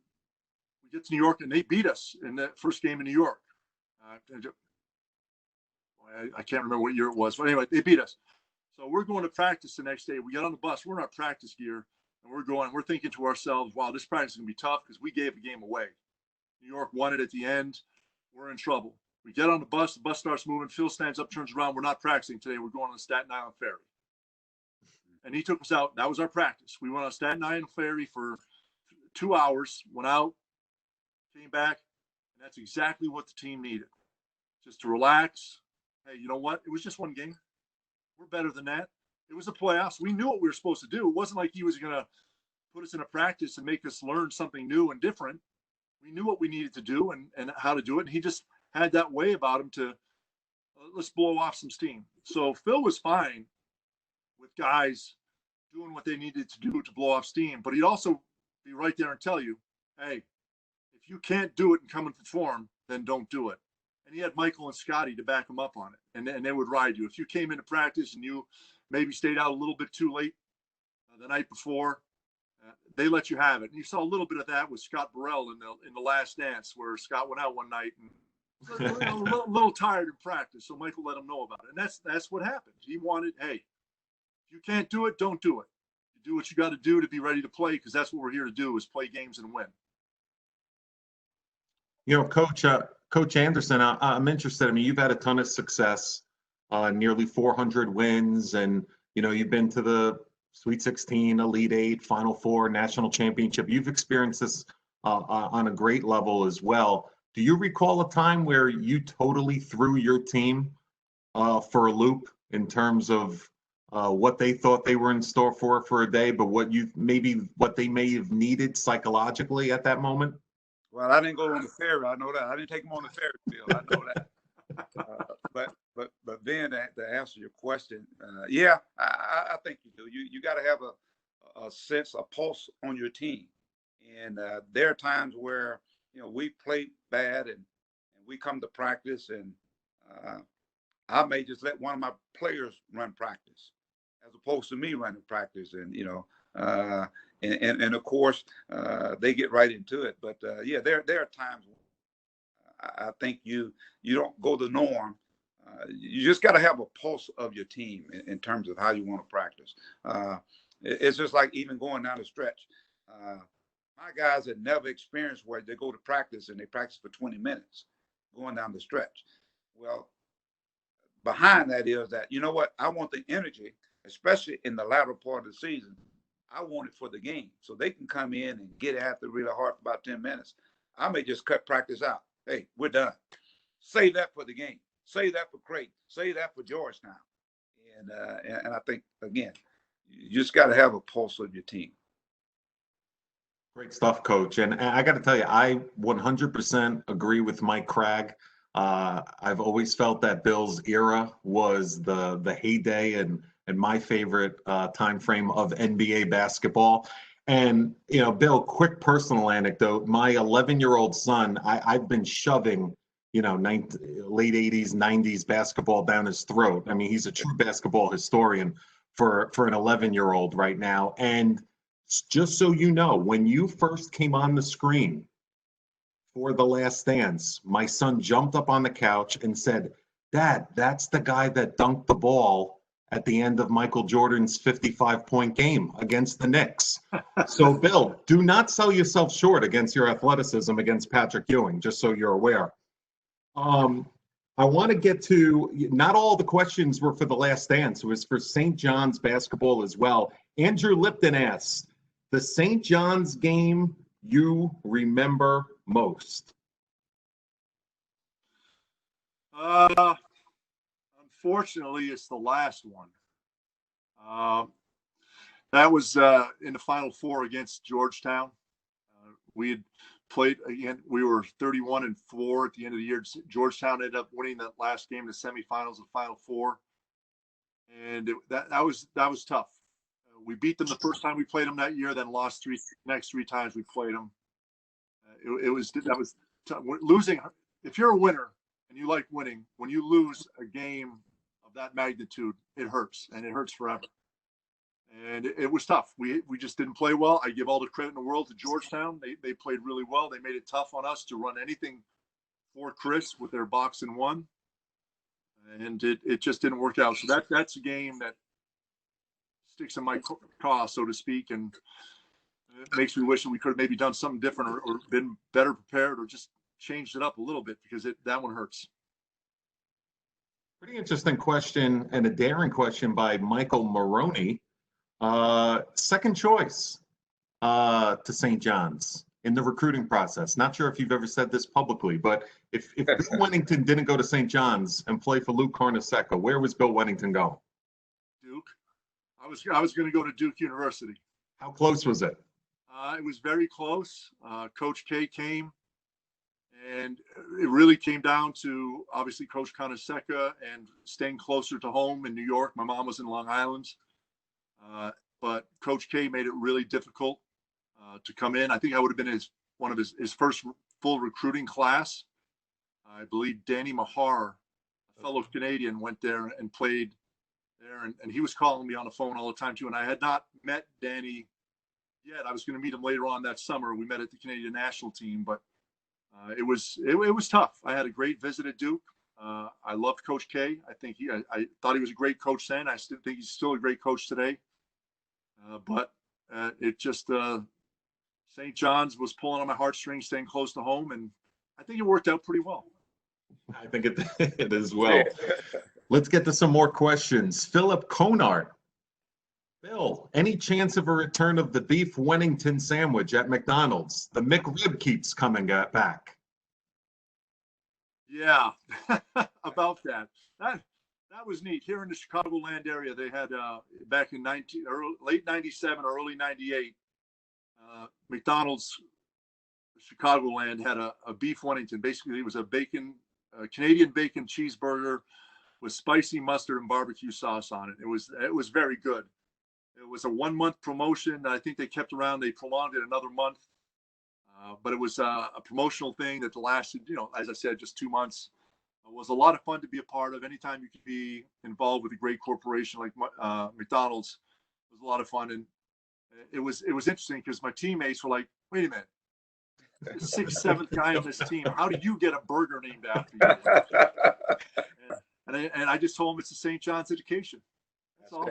we get to New York and they beat us in that first game in New York. I can't remember what year it was, but anyway, they beat us. So we're going to practice the next day. We get on the bus, we're in our practice gear, and we're thinking to ourselves, wow, this practice is going to be tough because we gave the game away. New York won it at the end. We're in trouble. We get on the bus starts moving. Phil stands up, turns around. We're not practicing today. We're going on the Staten Island Ferry. And he took us out. That was our practice. We went on Staten Island Ferry for 2 hours, went out, came back, and that's exactly what the team needed. Just to relax. Hey, you know what? It was just one game. We're better than that. It was the playoffs. We knew what we were supposed to do. It wasn't like he was going to put us in a practice and make us learn something new and different. We knew what we needed to do and how to do it. And he just had that way about him to let's blow off some steam. So Phil was fine with guys doing what they needed to do to blow off steam, but he'd also be right there and tell you, hey, if you can't do it and come and perform, then don't do it. And he had Michael and Scotty to back him up on it, and they would ride you. If you came into practice and you maybe stayed out a little bit too late the night before, they let you have it. And you saw a little bit of that with Scott Burrell in the Last Dance, where Scott went out one night and was a little tired in practice, so Michael let him know about it. And that's what happened. He wanted, hey, if you can't do it, don't do it. You do what you got to do to be ready to play, because that's what we're here to do, is play games and win. You know, Coach Anderson, I'm interested. I mean, you've had a ton of success, nearly 400 wins, and, you know, you've been to the Sweet 16, Elite 8, Final Four, National Championship. You've experienced this on a great level as well. Do you recall a time where you totally threw your team for a loop in terms of what they thought they were in store for a day, but what they may have needed psychologically at that moment? Well, I didn't go on the ferry. I know that. I didn't take them on the ferry, Bill. I know that. But then to answer your question, yeah, I think you do. You got to have a sense, a pulse on your team. And there are times where, you know, we play bad and we come to practice, and I may just let one of my players run practice as opposed to me running practice. And, you know, and of course, they get right into it. But yeah, there are times I think you don't go the norm. You just got to have a pulse of your team in terms of how you want to practice. It's just like even going down the stretch. My guys had never experienced where they go to practice and they practice for 20 minutes going down the stretch. Well, behind that is that, you know what, I want the energy, especially in the latter part of the season. I want it for the game so they can come in and get after really hard for about 10 minutes. I may just cut practice out. Hey, we're done. Save that for the game. Save that for Creighton. Save that for Georgetown. And I think, again, you just got to have a pulse of your team. Great stuff, Coach. And I got to tell you, I 100% agree with Mike Cragg. I've always felt that Bill's era was the heyday and my favorite time frame of NBA basketball. And, you know, Bill, quick personal anecdote. My 11-year-old son, I've been shoving, you know, late 80s, 90s basketball down his throat. I mean, he's a true basketball historian for an 11-year-old right now. And just so you know, when you first came on the screen for The Last Dance, my son jumped up on the couch and said, "Dad, that's the guy that dunked the ball at the end of Michael Jordan's 55-point game against the Knicks." So, Bill, do not sell yourself short against your athleticism against Patrick Ewing, just so you're aware. I want to get to, not all the questions were for The Last Dance. It was for St. John's basketball as well. Andrew Lipton asks, the St. John's game you remember most? Unfortunately, it's the last one. That was in the Final Four against Georgetown. We had played again. We were 31-4 at the end of the year. Georgetown ended up winning that last game in the semifinals of Final Four, and that was tough. We beat them the first time we played them that year, then lost next three times we played them. That was tough. Losing. If you're a winner and you like winning, when you lose a game of that magnitude, it hurts, and it hurts forever. And it was tough. We just didn't play well. I give all the credit in the world to Georgetown. They played really well. They made it tough on us to run anything for Chris with their box and one, and it just didn't work out. So that's a game that sticks in my craw, so to speak, and it makes me wish that we could have maybe done something different or been better prepared or just changed it up a little bit, because that one hurts. Pretty interesting question, and a daring question by Michael Maroney. Second choice to St. John's in the recruiting process. Not sure if you've ever said this publicly, but if Bill Wennington didn't go to St. John's and play for Luke Carnesecca, where was Bill Wennington going? Duke. I was going to go to Duke University. How close was it? It was very close. Coach K came, and it really came down to obviously Coach Carnesecca and staying closer to home in New York. My mom was in Long Island. But Coach K made it really difficult to come in. I think I would have been one of his first full recruiting class. I believe Danny Mahar, a fellow Canadian, went there and played there, and he was calling me on the phone all the time too. And I had not met Danny yet. I was going to meet him later on that summer. We met at the Canadian national team, but it was tough. I had a great visit at Duke. I loved Coach K. I thought he was a great coach then. I still think he's still a great coach today. But it just St. John's was pulling on my heartstrings, staying close to home, and I think it worked out pretty well. I think it as well. Let's get to some more questions. Philip Conart. Bill, any chance of a return of the beef Wennington sandwich at McDonald's? The McRib keeps coming back. Yeah, about that. That was neat. Here in the Chicagoland area, they had back in late '97 or early '98, McDonald's Chicagoland had a beef Wennington. Basically, it was a Canadian bacon cheeseburger with spicy mustard and barbecue sauce on it. It was very good. It was a 1-month promotion that I think they kept around. They prolonged it another month, but it was a promotional thing that lasted, as I said, just 2 months. It was a lot of fun to be a part of. Anytime you could be involved with a great corporation like McDonald's, it was a lot of fun. And it was interesting because my teammates were like, "Wait a minute, 6th, 7th guy on this team. How do you get a burger named after you? And I just told him it's the St. John's education. That's all.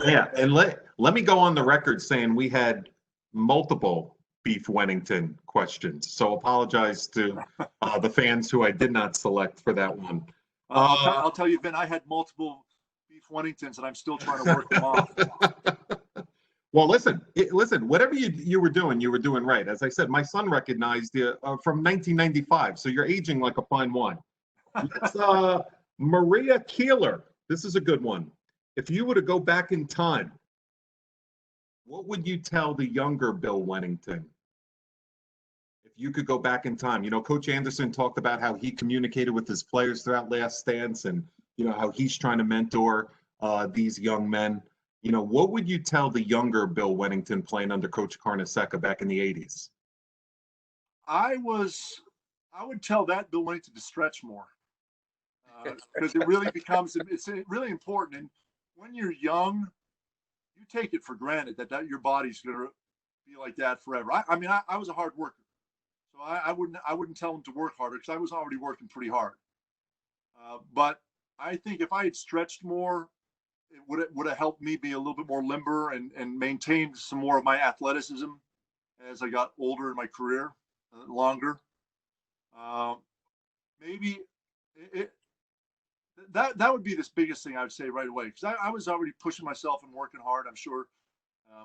Yeah, and let me go on the record saying we had multiple Beef Wennington questions. So apologize to the fans who I did not select for that one. I'll tell you, Vin, I had multiple Beef Wenningtons, and I'm still trying to work them off. Well, listen, whatever you were doing right. As I said, my son recognized you from 1995, so you're aging like a fine wine. Let's, Maria Keeler, this is a good one. If you were to go back in time, what would you tell the younger Bill Wennington? If you could go back in time, Coach Anderson talked about how he communicated with his players throughout Last Dance and, how he's trying to mentor these young men. What would you tell the younger Bill Wennington playing under Coach Carnesecca back in the 80s? I would tell that Bill Wennington to stretch more. Because it really it's really important. And when you're young, you take it for granted that your body's going to be like that forever. I was a hard worker, so I wouldn't tell him to work harder because I was already working pretty hard. But I think if I had stretched more, it would have helped me be a little bit more limber and maintain some more of my athleticism as I got older in my career, longer. Maybe that would be the biggest thing I would say right away, because I was already pushing myself and working hard. I'm sure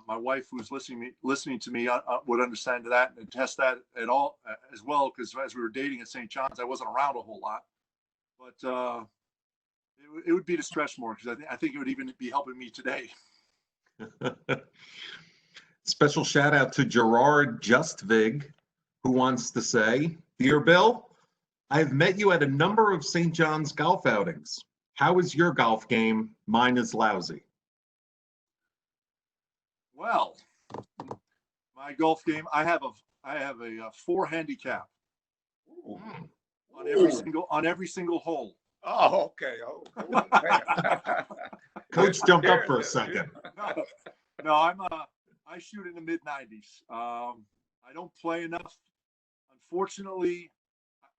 my wife, who's listening to me, would understand that and attest that at all as well, because as we were dating at St. John's, I wasn't around a whole lot. But it would be to stretch more, because I think it would even be helping me today. Special shout out to Gerard Justvig, who wants to say, "Dear Bill, I've met you at a number of St. John's golf outings. How is your golf game? Mine is lousy." Well, my golf game, I have a 4 handicap on every single hole. Oh, okay. Coach jumped up for a second. No, I shoot in the mid-90s. I don't play enough. Unfortunately,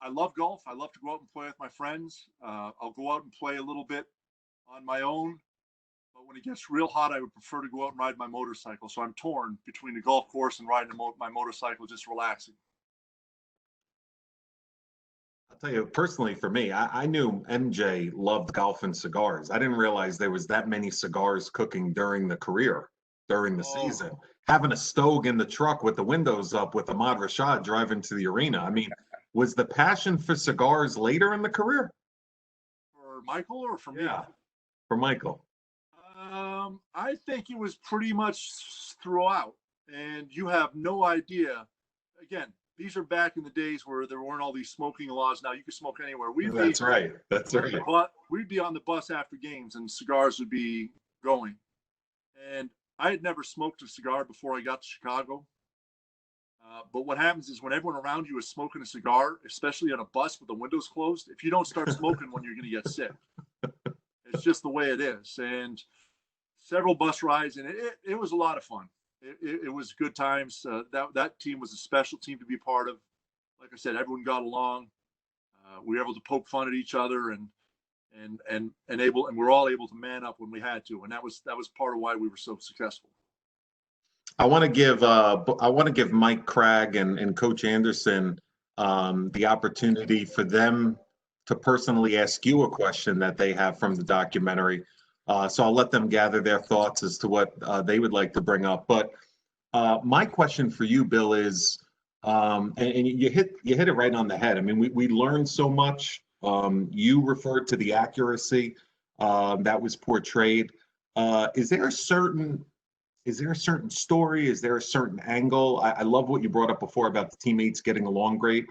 I love golf. I love to go out and play with my friends. I'll go out and play a little bit on my own. But when it gets real hot, I would prefer to go out and ride my motorcycle. So I'm torn between the golf course and riding my motorcycle, just relaxing. I'll tell you, personally, for me, I knew MJ loved golf and cigars. I didn't realize there was that many cigars cooking during the season. Having a Stogue in the truck with the windows up with Ahmad Rashad driving to the arena. I mean, was the passion for cigars later in the career? For Michael or for me? Yeah, for Michael. I think it was pretty much throughout. And you have no idea. Again, these are back in the days where there weren't all these smoking laws. Now you can smoke anywhere. That's right. But we'd be on the bus after games and cigars would be going. And I had never smoked a cigar before I got to Chicago. But what happens is when everyone around you is smoking a cigar, especially on a bus with the windows closed, if you don't start smoking when you're going to get sick. It's just the way it is. And several bus rides, and it was a lot of fun. It was good times. That team was a special team to be part of. Like I said, everyone got along. We were able to poke fun at each other, and we're all able to man up when we had to, and that was part of why we were so successful. I want to give Mike Cragg and Coach Anderson the opportunity for them to personally ask you a question that they have from the documentary. So I'll let them gather their thoughts as to what they would like to bring up. But my question for you, Bill, is, and you hit it right on the head. I mean, we learned so much. You referred to the accuracy that was portrayed. Is there a certain story? Is there a certain angle? I love what you brought up before about the teammates getting along great.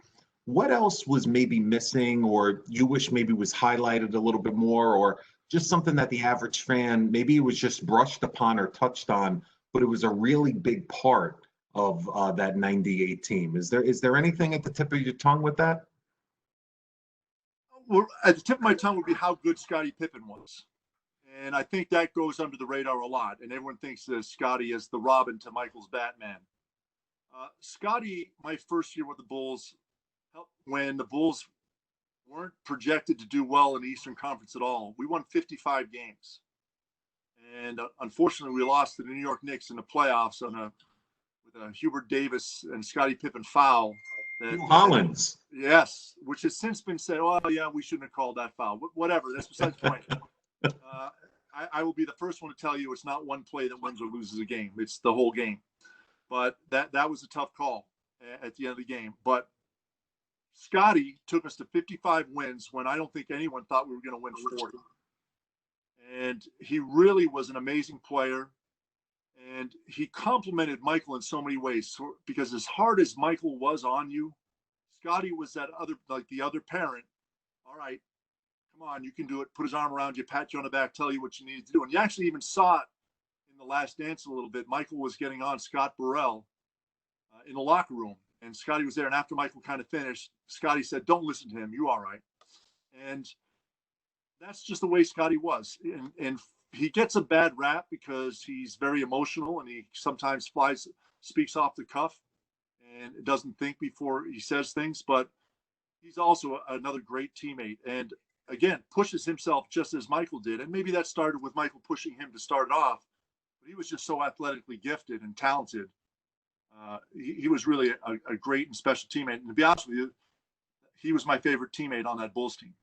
What else was maybe missing, or you wish maybe was highlighted a little bit more, or just something that the average fan, maybe it was just brushed upon or touched on, but it was a really big part of that 98 team? Is there anything at the tip of your tongue with that? Well, at the tip of my tongue would be how good Scottie Pippen was. And I think that goes under the radar a lot. And everyone thinks that Scottie is the Robin to Michael's Batman. Scotty, my first year with the Bulls, when the Bulls weren't projected to do well in the Eastern Conference at all, we won 55 games. And unfortunately, we lost to the New York Knicks in the playoffs with a Hubert Davis and Scottie Pippen foul. New Hollins. Yes, which has since been said, well, yeah, we shouldn't have called that foul. Whatever, that's besides the point. I will be the first one to tell you it's not one play that wins or loses a game. It's the whole game. But that was a tough call at the end of the game. But Scotty took us to 55 wins when I don't think anyone thought we were going to win 40. And he really was an amazing player. And he complimented Michael in so many ways. Because as hard as Michael was on you, Scotty was that the other parent. All right, come on, you can do it. Put his arm around you, pat you on the back, tell you what you need to do. And you actually even saw it in the Last Dance a little bit. Michael was getting on Scott Burrell in the locker room. And Scotty was there. And after Michael kind of finished, Scotty said, don't listen to him. You all right. And that's just the way Scotty was. And he gets a bad rap because he's very emotional and he sometimes speaks off the cuff and doesn't think before he says things. But he's also another great teammate. And again, pushes himself just as Michael did. And maybe that started with Michael pushing him to start off. But he was just so athletically gifted and talented. He was really a great and special teammate. And to be honest with you, he was my favorite teammate on that Bulls team.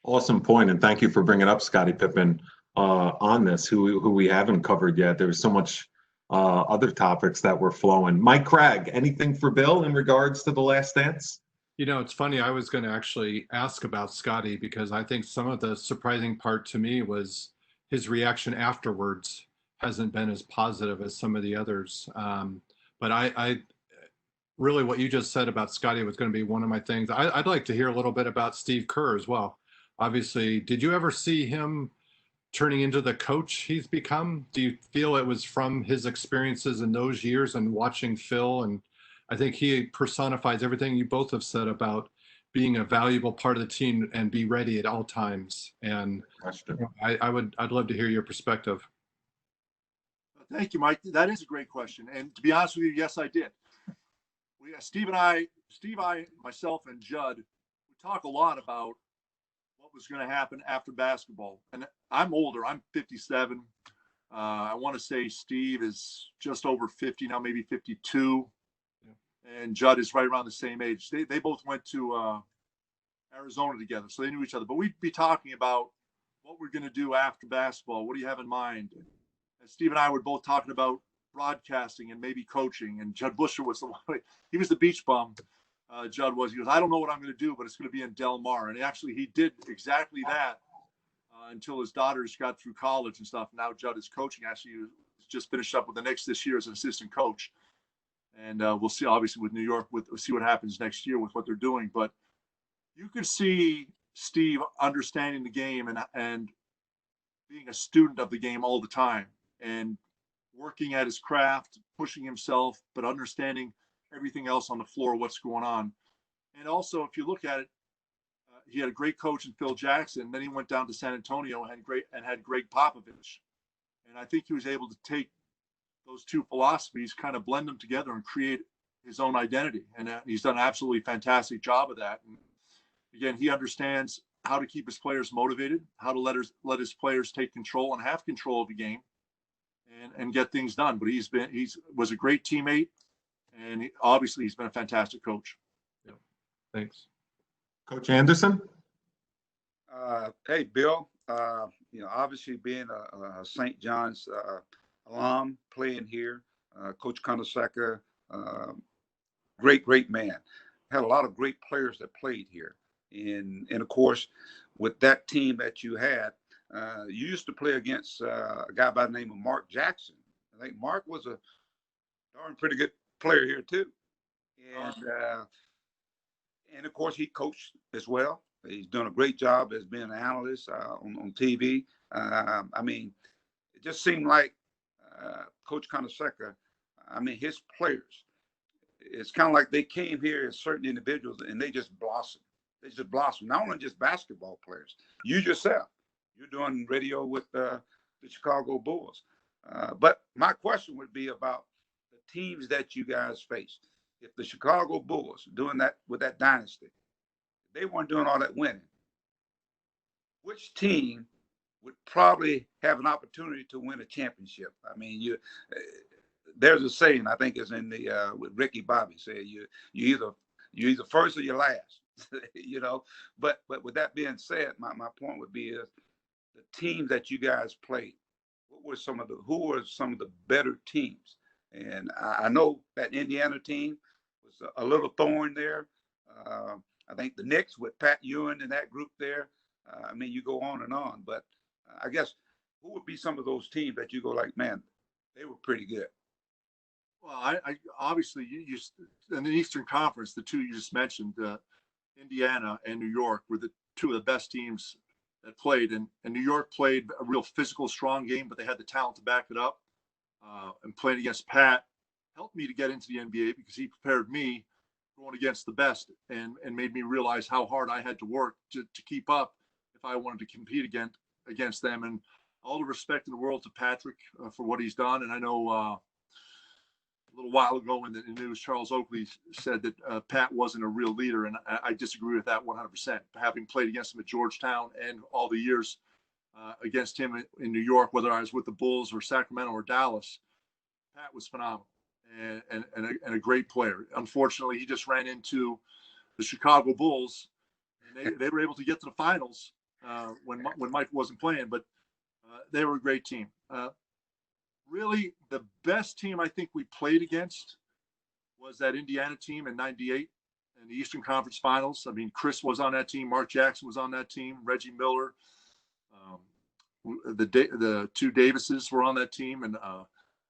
Awesome point, and thank you for bringing up Scottie Pippen on this, who we haven't covered yet. There's so much other topics that were flowing. Mike Cragg, anything for Bill in regards to The Last Dance? You know, it's funny. I was going to actually ask about Scotty because I think some of the surprising part to me was his reaction afterwards hasn't been as positive as some of the others. But I really, what you just said about Scotty was going to be one of my things. I'd like to hear a little bit about Steve Kerr as well. Obviously, did you ever see him turning into the coach he's become? Do you feel it was from his experiences in those years and watching Phil? And I think he personifies everything you both have said about being a valuable part of the team and be ready at all times. And I'd love to hear your perspective. Thank you, Mike. That is a great question. And to be honest with you, yes, I did. Steve, myself, and Judd, we talk a lot about what was going to happen after basketball. And I'm older. I'm 57. I want to say Steve is just over 50 now, maybe 52. Yeah. And Judd is right around the same age. They both went to Arizona together, so they knew each other. But we'd be talking about what we're going to do after basketball. What do you have in mind? And Steve and I were both talking about broadcasting and maybe coaching. And Judd Busher was he was the beach bum. Judd was. He goes, I don't know what I'm going to do, but it's going to be in Del Mar. And actually, he did exactly that until his daughters got through college and stuff. Now Judd is coaching. Actually, he just finished up with the Knicks this year as an assistant coach. And we'll see, obviously, with New York, we'll see what happens next year with what they're doing. But you could see Steve understanding the game and being a student of the game all the time and working at his craft, pushing himself, but understanding everything else on the floor, what's going on. And also, if you look at it, he had a great coach in Phil Jackson. Then he went down to San Antonio and had Greg Popovich. And I think he was able to take those two philosophies, kind of blend them together and create his own identity. And he's done an absolutely fantastic job of that. And again, he understands how to keep his players motivated, how to let his players take control and have control of the game and get things done. But he was a great teammate. And obviously, he's been a fantastic coach. Yeah. Thanks. Coach Anderson? Hey, Bill. Obviously being a St. John's alum, playing here, Coach Conasecca, great man. Had a lot of great players that played here. And of course, with that team that you had, you used to play against a guy by the name of Mark Jackson. I think Mark was a darn pretty good player here too, and of course he coached as well. He's done a great job as being an analyst on TV. I mean, it just seemed like Coach Conasecca, his players, it's kind of like they came here as certain individuals and they just blossomed. They just blossomed. Not only just basketball players. You yourself, you're doing radio with the Chicago Bulls. But my question would be about the teams that you guys faced. If the Chicago Bulls doing that with that dynasty, they weren't doing all that winning, which team would probably have an opportunity to win a championship? I mean, there's a saying, I think it's in the with Ricky Bobby said, you either first or you're last, you know. But with that being said, my point would be is the teams that you guys played, who were some of the better teams? And I know that Indiana team was a little thorn there. I think the Knicks with Pat Ewing and that group there. I mean, you go on and on, but I guess who would be some of those teams that you go like, man, they were pretty good? Well, I obviously you in the Eastern Conference, the two you just mentioned, Indiana and New York, were the two of the best teams that played. And New York played a real physical, strong game, but they had the talent to back it up. And playing against Pat helped me to get into the NBA because he prepared me going against the best and made me realize how hard I had to work to keep up if I wanted to compete against them. And all the respect in the world to Patrick for what he's done. And I know a little while ago in the news, Charles Oakley said that Pat wasn't a real leader, and I disagree with that 100%. Having played against him at Georgetown and all the years against him in New York, whether I was with the Bulls or Sacramento or Dallas, Pat was phenomenal and a great player. Unfortunately, he just ran into the Chicago Bulls, and they were able to get to the finals when Mike wasn't playing, but they were a great team. Really, the best team I think we played against was that Indiana team in '98 in the Eastern Conference Finals. I mean, Chris was on that team. Mark Jackson was on that team. Reggie Miller. The two Davises were on that team. And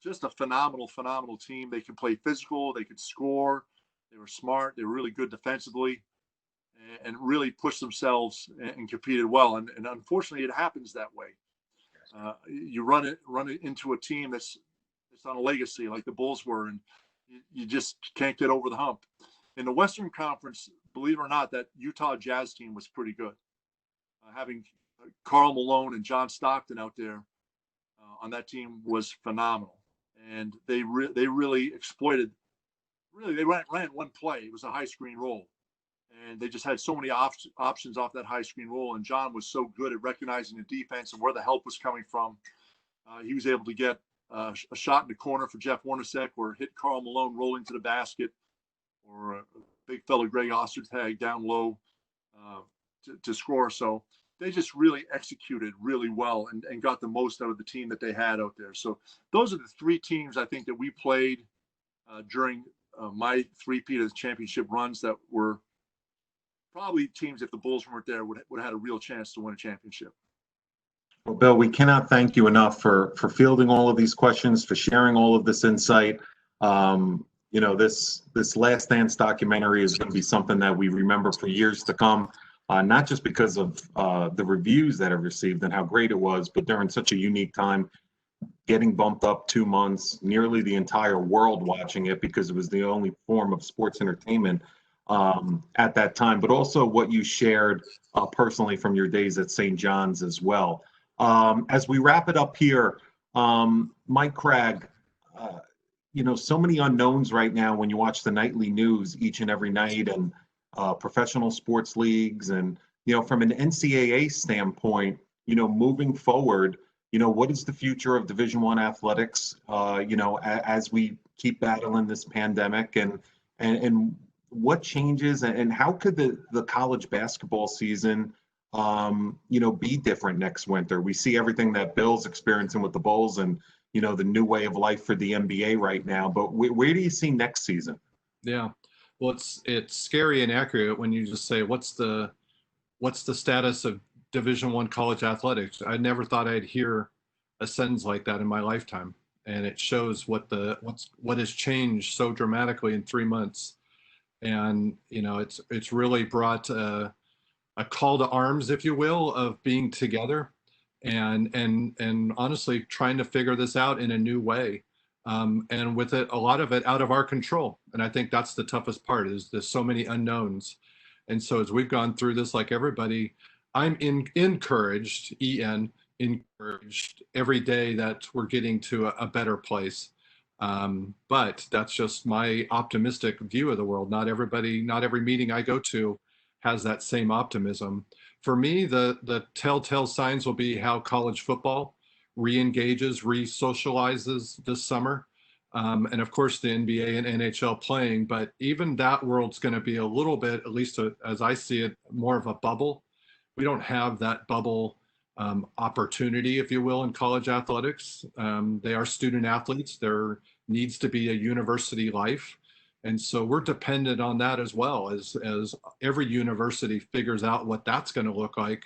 just a phenomenal team. They could play physical. They could score. They were smart. They were really good defensively and really pushed themselves and competed well. And unfortunately, it happens that way. You run it into a team that's on a legacy like the Bulls were, and you just can't get over the hump. In the Western Conference, believe it or not, that Utah Jazz team was pretty good. Having Karl Malone and John Stockton out there on that team was phenomenal, and they really exploited. Really, they ran one play. It was a high screen roll. And they just had so many options off that high screen roll. And John was so good at recognizing the defense and where the help was coming from. He was able to get a shot in the corner for Jeff Hornacek or hit Karl Malone rolling to the basket, or a big fella Greg Ostertag down low to score. So they just really executed really well and got the most out of the team that they had out there. So those are the three teams I think that we played during my three-peat of the championship runs that were probably teams, if the Bulls weren't there, would have had a real chance to win a championship. Well, Bill, we cannot thank you enough for fielding all of these questions, for sharing all of this insight. This Last Dance documentary is going to be something that we remember for years to come, not just because of the reviews that it received and how great it was, but during such a unique time, getting bumped up 2 months, nearly the entire world watching it because it was the only form of sports entertainment at that time, but also what you shared personally from your days at St. John's as well. As we wrap it up here, Mike Cragg, so many unknowns right now when you watch the nightly news each and every night, and professional sports leagues, and from an NCAA standpoint, moving forward, what is the future of Division I athletics? As we keep battling this pandemic, and what changes, and how could the college basketball season, be different next winter? We see everything that Bill's experiencing with the Bulls, and the new way of life for the NBA right now. But where do you see next season? Yeah, well, it's scary and accurate when you just say what's the status of Division I college athletics. I never thought I'd hear a sentence like that in my lifetime, and it shows what has changed so dramatically in 3 months. And it's really brought a call to arms, if you will, of being together and honestly trying to figure this out in a new way, and with it, a lot of it out of our control. And I think that's the toughest part, is there's so many unknowns. And so as we've gone through this, like everybody, I'm encouraged every day that we're getting to a better place. But that's just my optimistic view of the world. Not every meeting I go to has that same optimism. For me, the telltale signs will be how college football re-engages, re-socializes this summer. And of course, the NBA and NHL playing, but even that world's going to be a little bit, at least as I see it, more of a bubble. We don't have that bubble opportunity, if you will, in college athletics. They are student athletes. There needs to be a university life. And so we're dependent on that as well, as every university figures out what that's going to look like.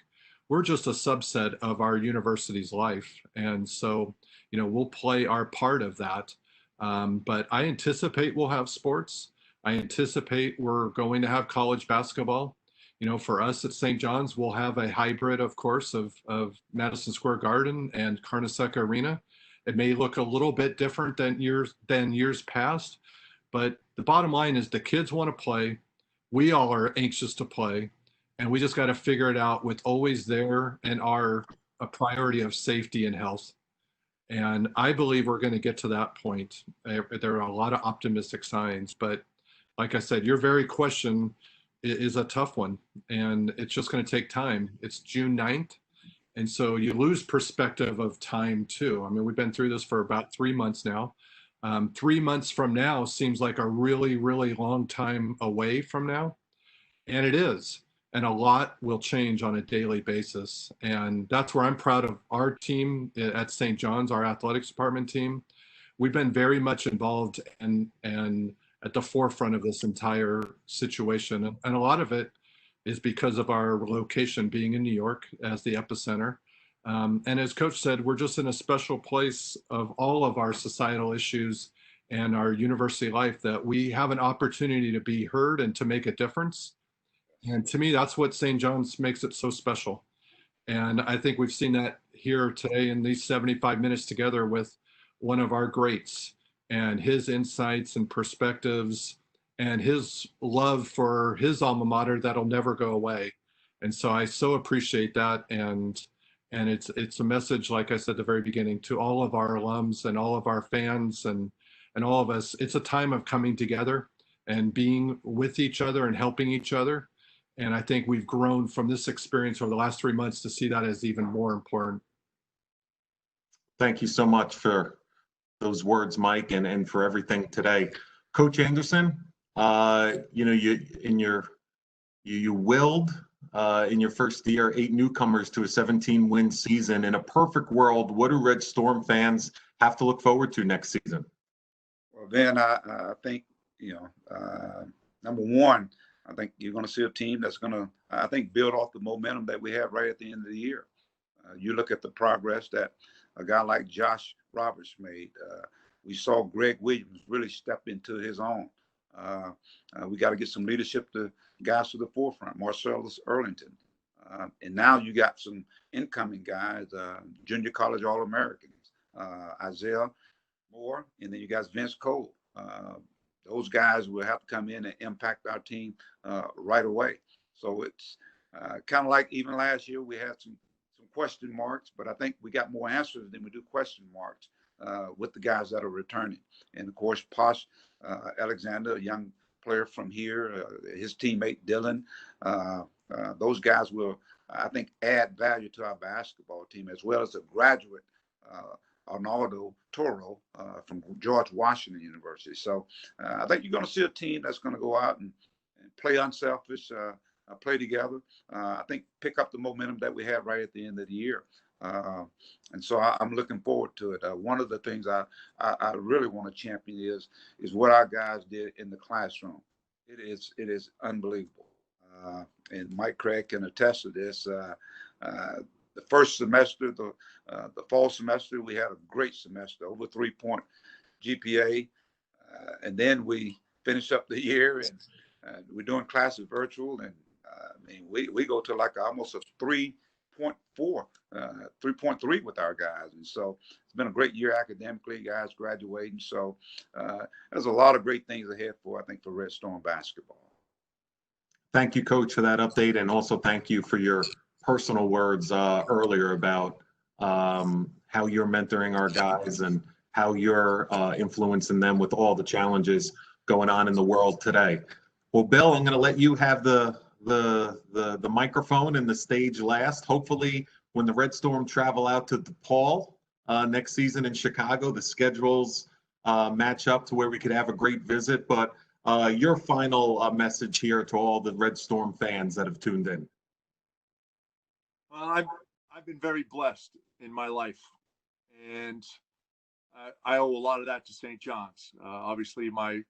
We're just a subset of our university's life. And so, we'll play our part of that. But I anticipate we'll have sports. I anticipate we're going to have college basketball. For us at St. John's, we'll have a hybrid, of course, of Madison Square Garden and Carnesecca Arena. It may look a little bit different than years past, but the bottom line is the kids want to play. We all are anxious to play, and we just got to figure it out with always there and a priority of safety and health. And I believe we're going to get to that point. There are a lot of optimistic signs, but like I said, your very question is a tough one, and it's just going to take time. It's June 9th, and so you lose perspective of time too. I mean, we've been through this for about 3 months now. 3 months from now seems like a really, really long time away from now, and it is. And a lot will change on a daily basis, and that's where I'm proud of our team at St. John's, our athletics department team. We've been very much involved and at the forefront of this entire situation. And a lot of it is because of our location being in New York as the epicenter. And as Coach said, we're just in a special place of all of our societal issues and our university life that we have an opportunity to be heard and to make a difference. And to me, that's what St. John's makes it so special. And I think we've seen that here today in these 75 minutes together with one of our greats, and his insights and perspectives and his love for his alma mater that'll never go away. And so I so appreciate that. And it's a message, like I said at the very beginning, to all of our alums and all of our fans and all of us. It's a time of coming together and being with each other and helping each other. And I think we've grown from this experience over the last 3 months to see that as even more important. Thank you so much for those words, Mike, and for everything today. Coach Anderson, you willed in your first year 8 newcomers to a 17-win season. In a perfect world, what do Red Storm fans have to look forward to next season? Well, Ben, I think, number one, I think you're going to see a team that's going to, I think, build off the momentum that we have right at the end of the year. You look at the progress that a guy like Josh Roberts made. We saw Greg Williams really step into his own. We got to get some leadership to guys to the forefront, Marcellus Earlington. And now you got some incoming guys, junior college All-Americans, Isaiah Moore, and then you got Vince Cole. Those guys will have to come in and impact our team right away. So it's kind of like even last year, we had some question marks, but I think we got more answers than we do question marks with the guys that are returning. And of course, Posh Alexander, a young player from here, his teammate Dylan, those guys will, I think, add value to our basketball team, as well as a graduate, Arnaldo Toro from George Washington University. So I think you're going to see a team that's going to go out and play unselfish, play together. I think pick up the momentum that we had right at the end of the year. And so I'm looking forward to it. One of the things I really want to champion is what our guys did in the classroom. It is unbelievable. And Mike Cragg can attest to this. The first semester, the fall semester, we had a great semester, over 3-point GPA. And then we finished up the year and we're doing classes virtual. And I mean, we go to like almost a 3.4, 3.3 with our guys. And so it's been a great year academically, guys graduating. So there's a lot of great things ahead for Red Storm basketball. Thank you, Coach, for that update. And also thank you for your personal words earlier about how you're mentoring our guys and how you're influencing them with all the challenges going on in the world today. Well, Bill, I'm going to let you have the microphone and the stage last. Hopefully, when the Red Storm travel out to DePaul next season in Chicago, the schedules match up to where we could have a great visit. But your final message here to all the Red Storm fans that have tuned in. Well, I've been very blessed in my life, and I owe a lot of that to St. John's. Obviously, my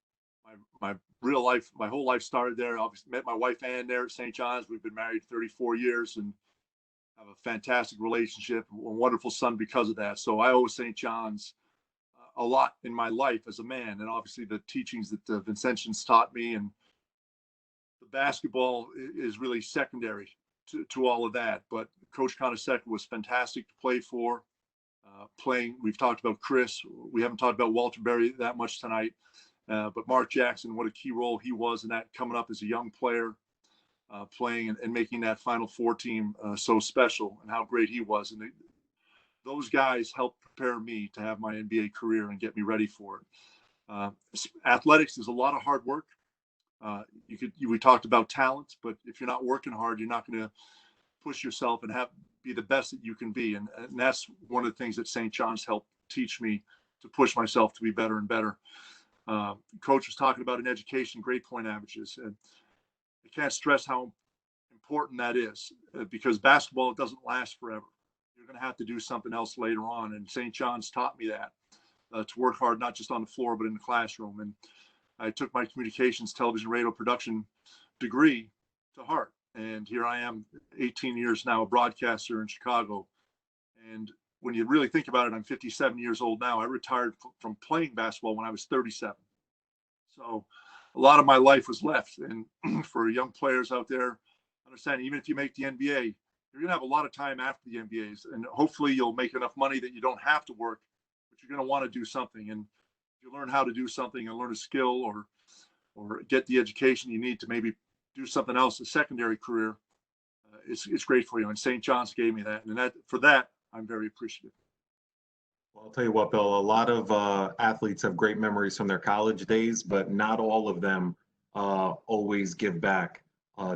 real life, my whole life started there. Obviously, met my wife Ann there at St. John's. We've been married 34 years and have a fantastic relationship, a wonderful son because of that. So I owe St. John's a lot in my life as a man, and obviously the teachings that Vincentians taught me, and the basketball is really secondary to all of that. But Coach Conaseca was fantastic to play for. We've talked about Chris. We haven't talked about Walter Berry that much tonight. But Mark Jackson, what a key role he was in that, coming up as a young player, playing and making that Final Four team so special, and how great he was. And those guys helped prepare me to have my NBA career and get me ready for it. Athletics is a lot of hard work. We talked about talent, but if you're not working hard, you're not going to push yourself and be the best that you can be. And that's one of the things that St. John's helped teach me, to push myself to be better and better. Coach was talking about in education, grade point averages. And I can't stress how important that is, because basketball doesn't last forever. You're going to have to do something else later on. And St. John's taught me that, to work hard, not just on the floor, but in the classroom. And I took my communications, television, radio production degree to heart. And here I am, 18 years now, a broadcaster in Chicago. And when you really think about it, I'm 57 years old now. I retired from playing basketball when I was 37. So a lot of my life was left. And for young players out there, understand, even if you make the NBA, you're going to have a lot of time after the NBAs. And hopefully you'll make enough money that you don't have to work, but you're going to want to do something. And if you learn how to do something and learn a skill, or get the education you need to maybe do something else, a secondary career, it's great for you. And St. John's gave me that. And for that, I'm very appreciative. Well, I'll tell you what, Bill, a lot of athletes have great memories from their college days, but not all of them always give back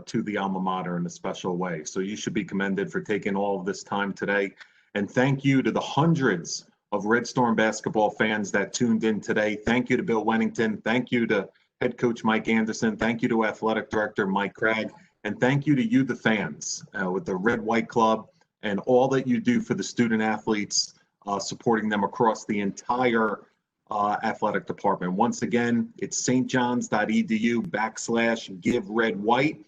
to the alma mater in a special way. So you should be commended for taking all of this time today. And thank you to the hundreds of Red Storm basketball fans that tuned in today. Thank you to Bill Wennington. Thank you to head coach Mike Anderson. Thank you to athletic director Mike Cragg. And thank you to you, the fans, with the Red White Club and all that you do for the student athletes, supporting them across the entire athletic department. Once again, it's stjohns.edu/give-red-white.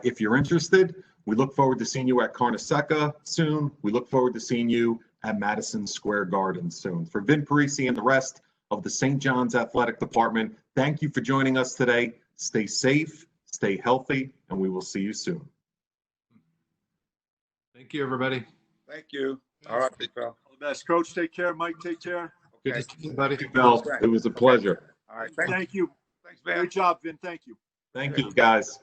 If you're interested, we look forward to seeing you at Conaseca soon. We look forward to seeing you at Madison Square Garden soon. For Vin Parise and the rest of the St. John's Athletic Department, thank you for joining us today. Stay safe, stay healthy, and we will see you soon. Thank you, everybody. Thank you. All right, big fella. All the best. Coach, take care. Mike, take care. Good to see you, buddy. Bill, it was a pleasure. All right. Thank you. Thanks, man. Great job, Vin. Thank you. Thank you, guys.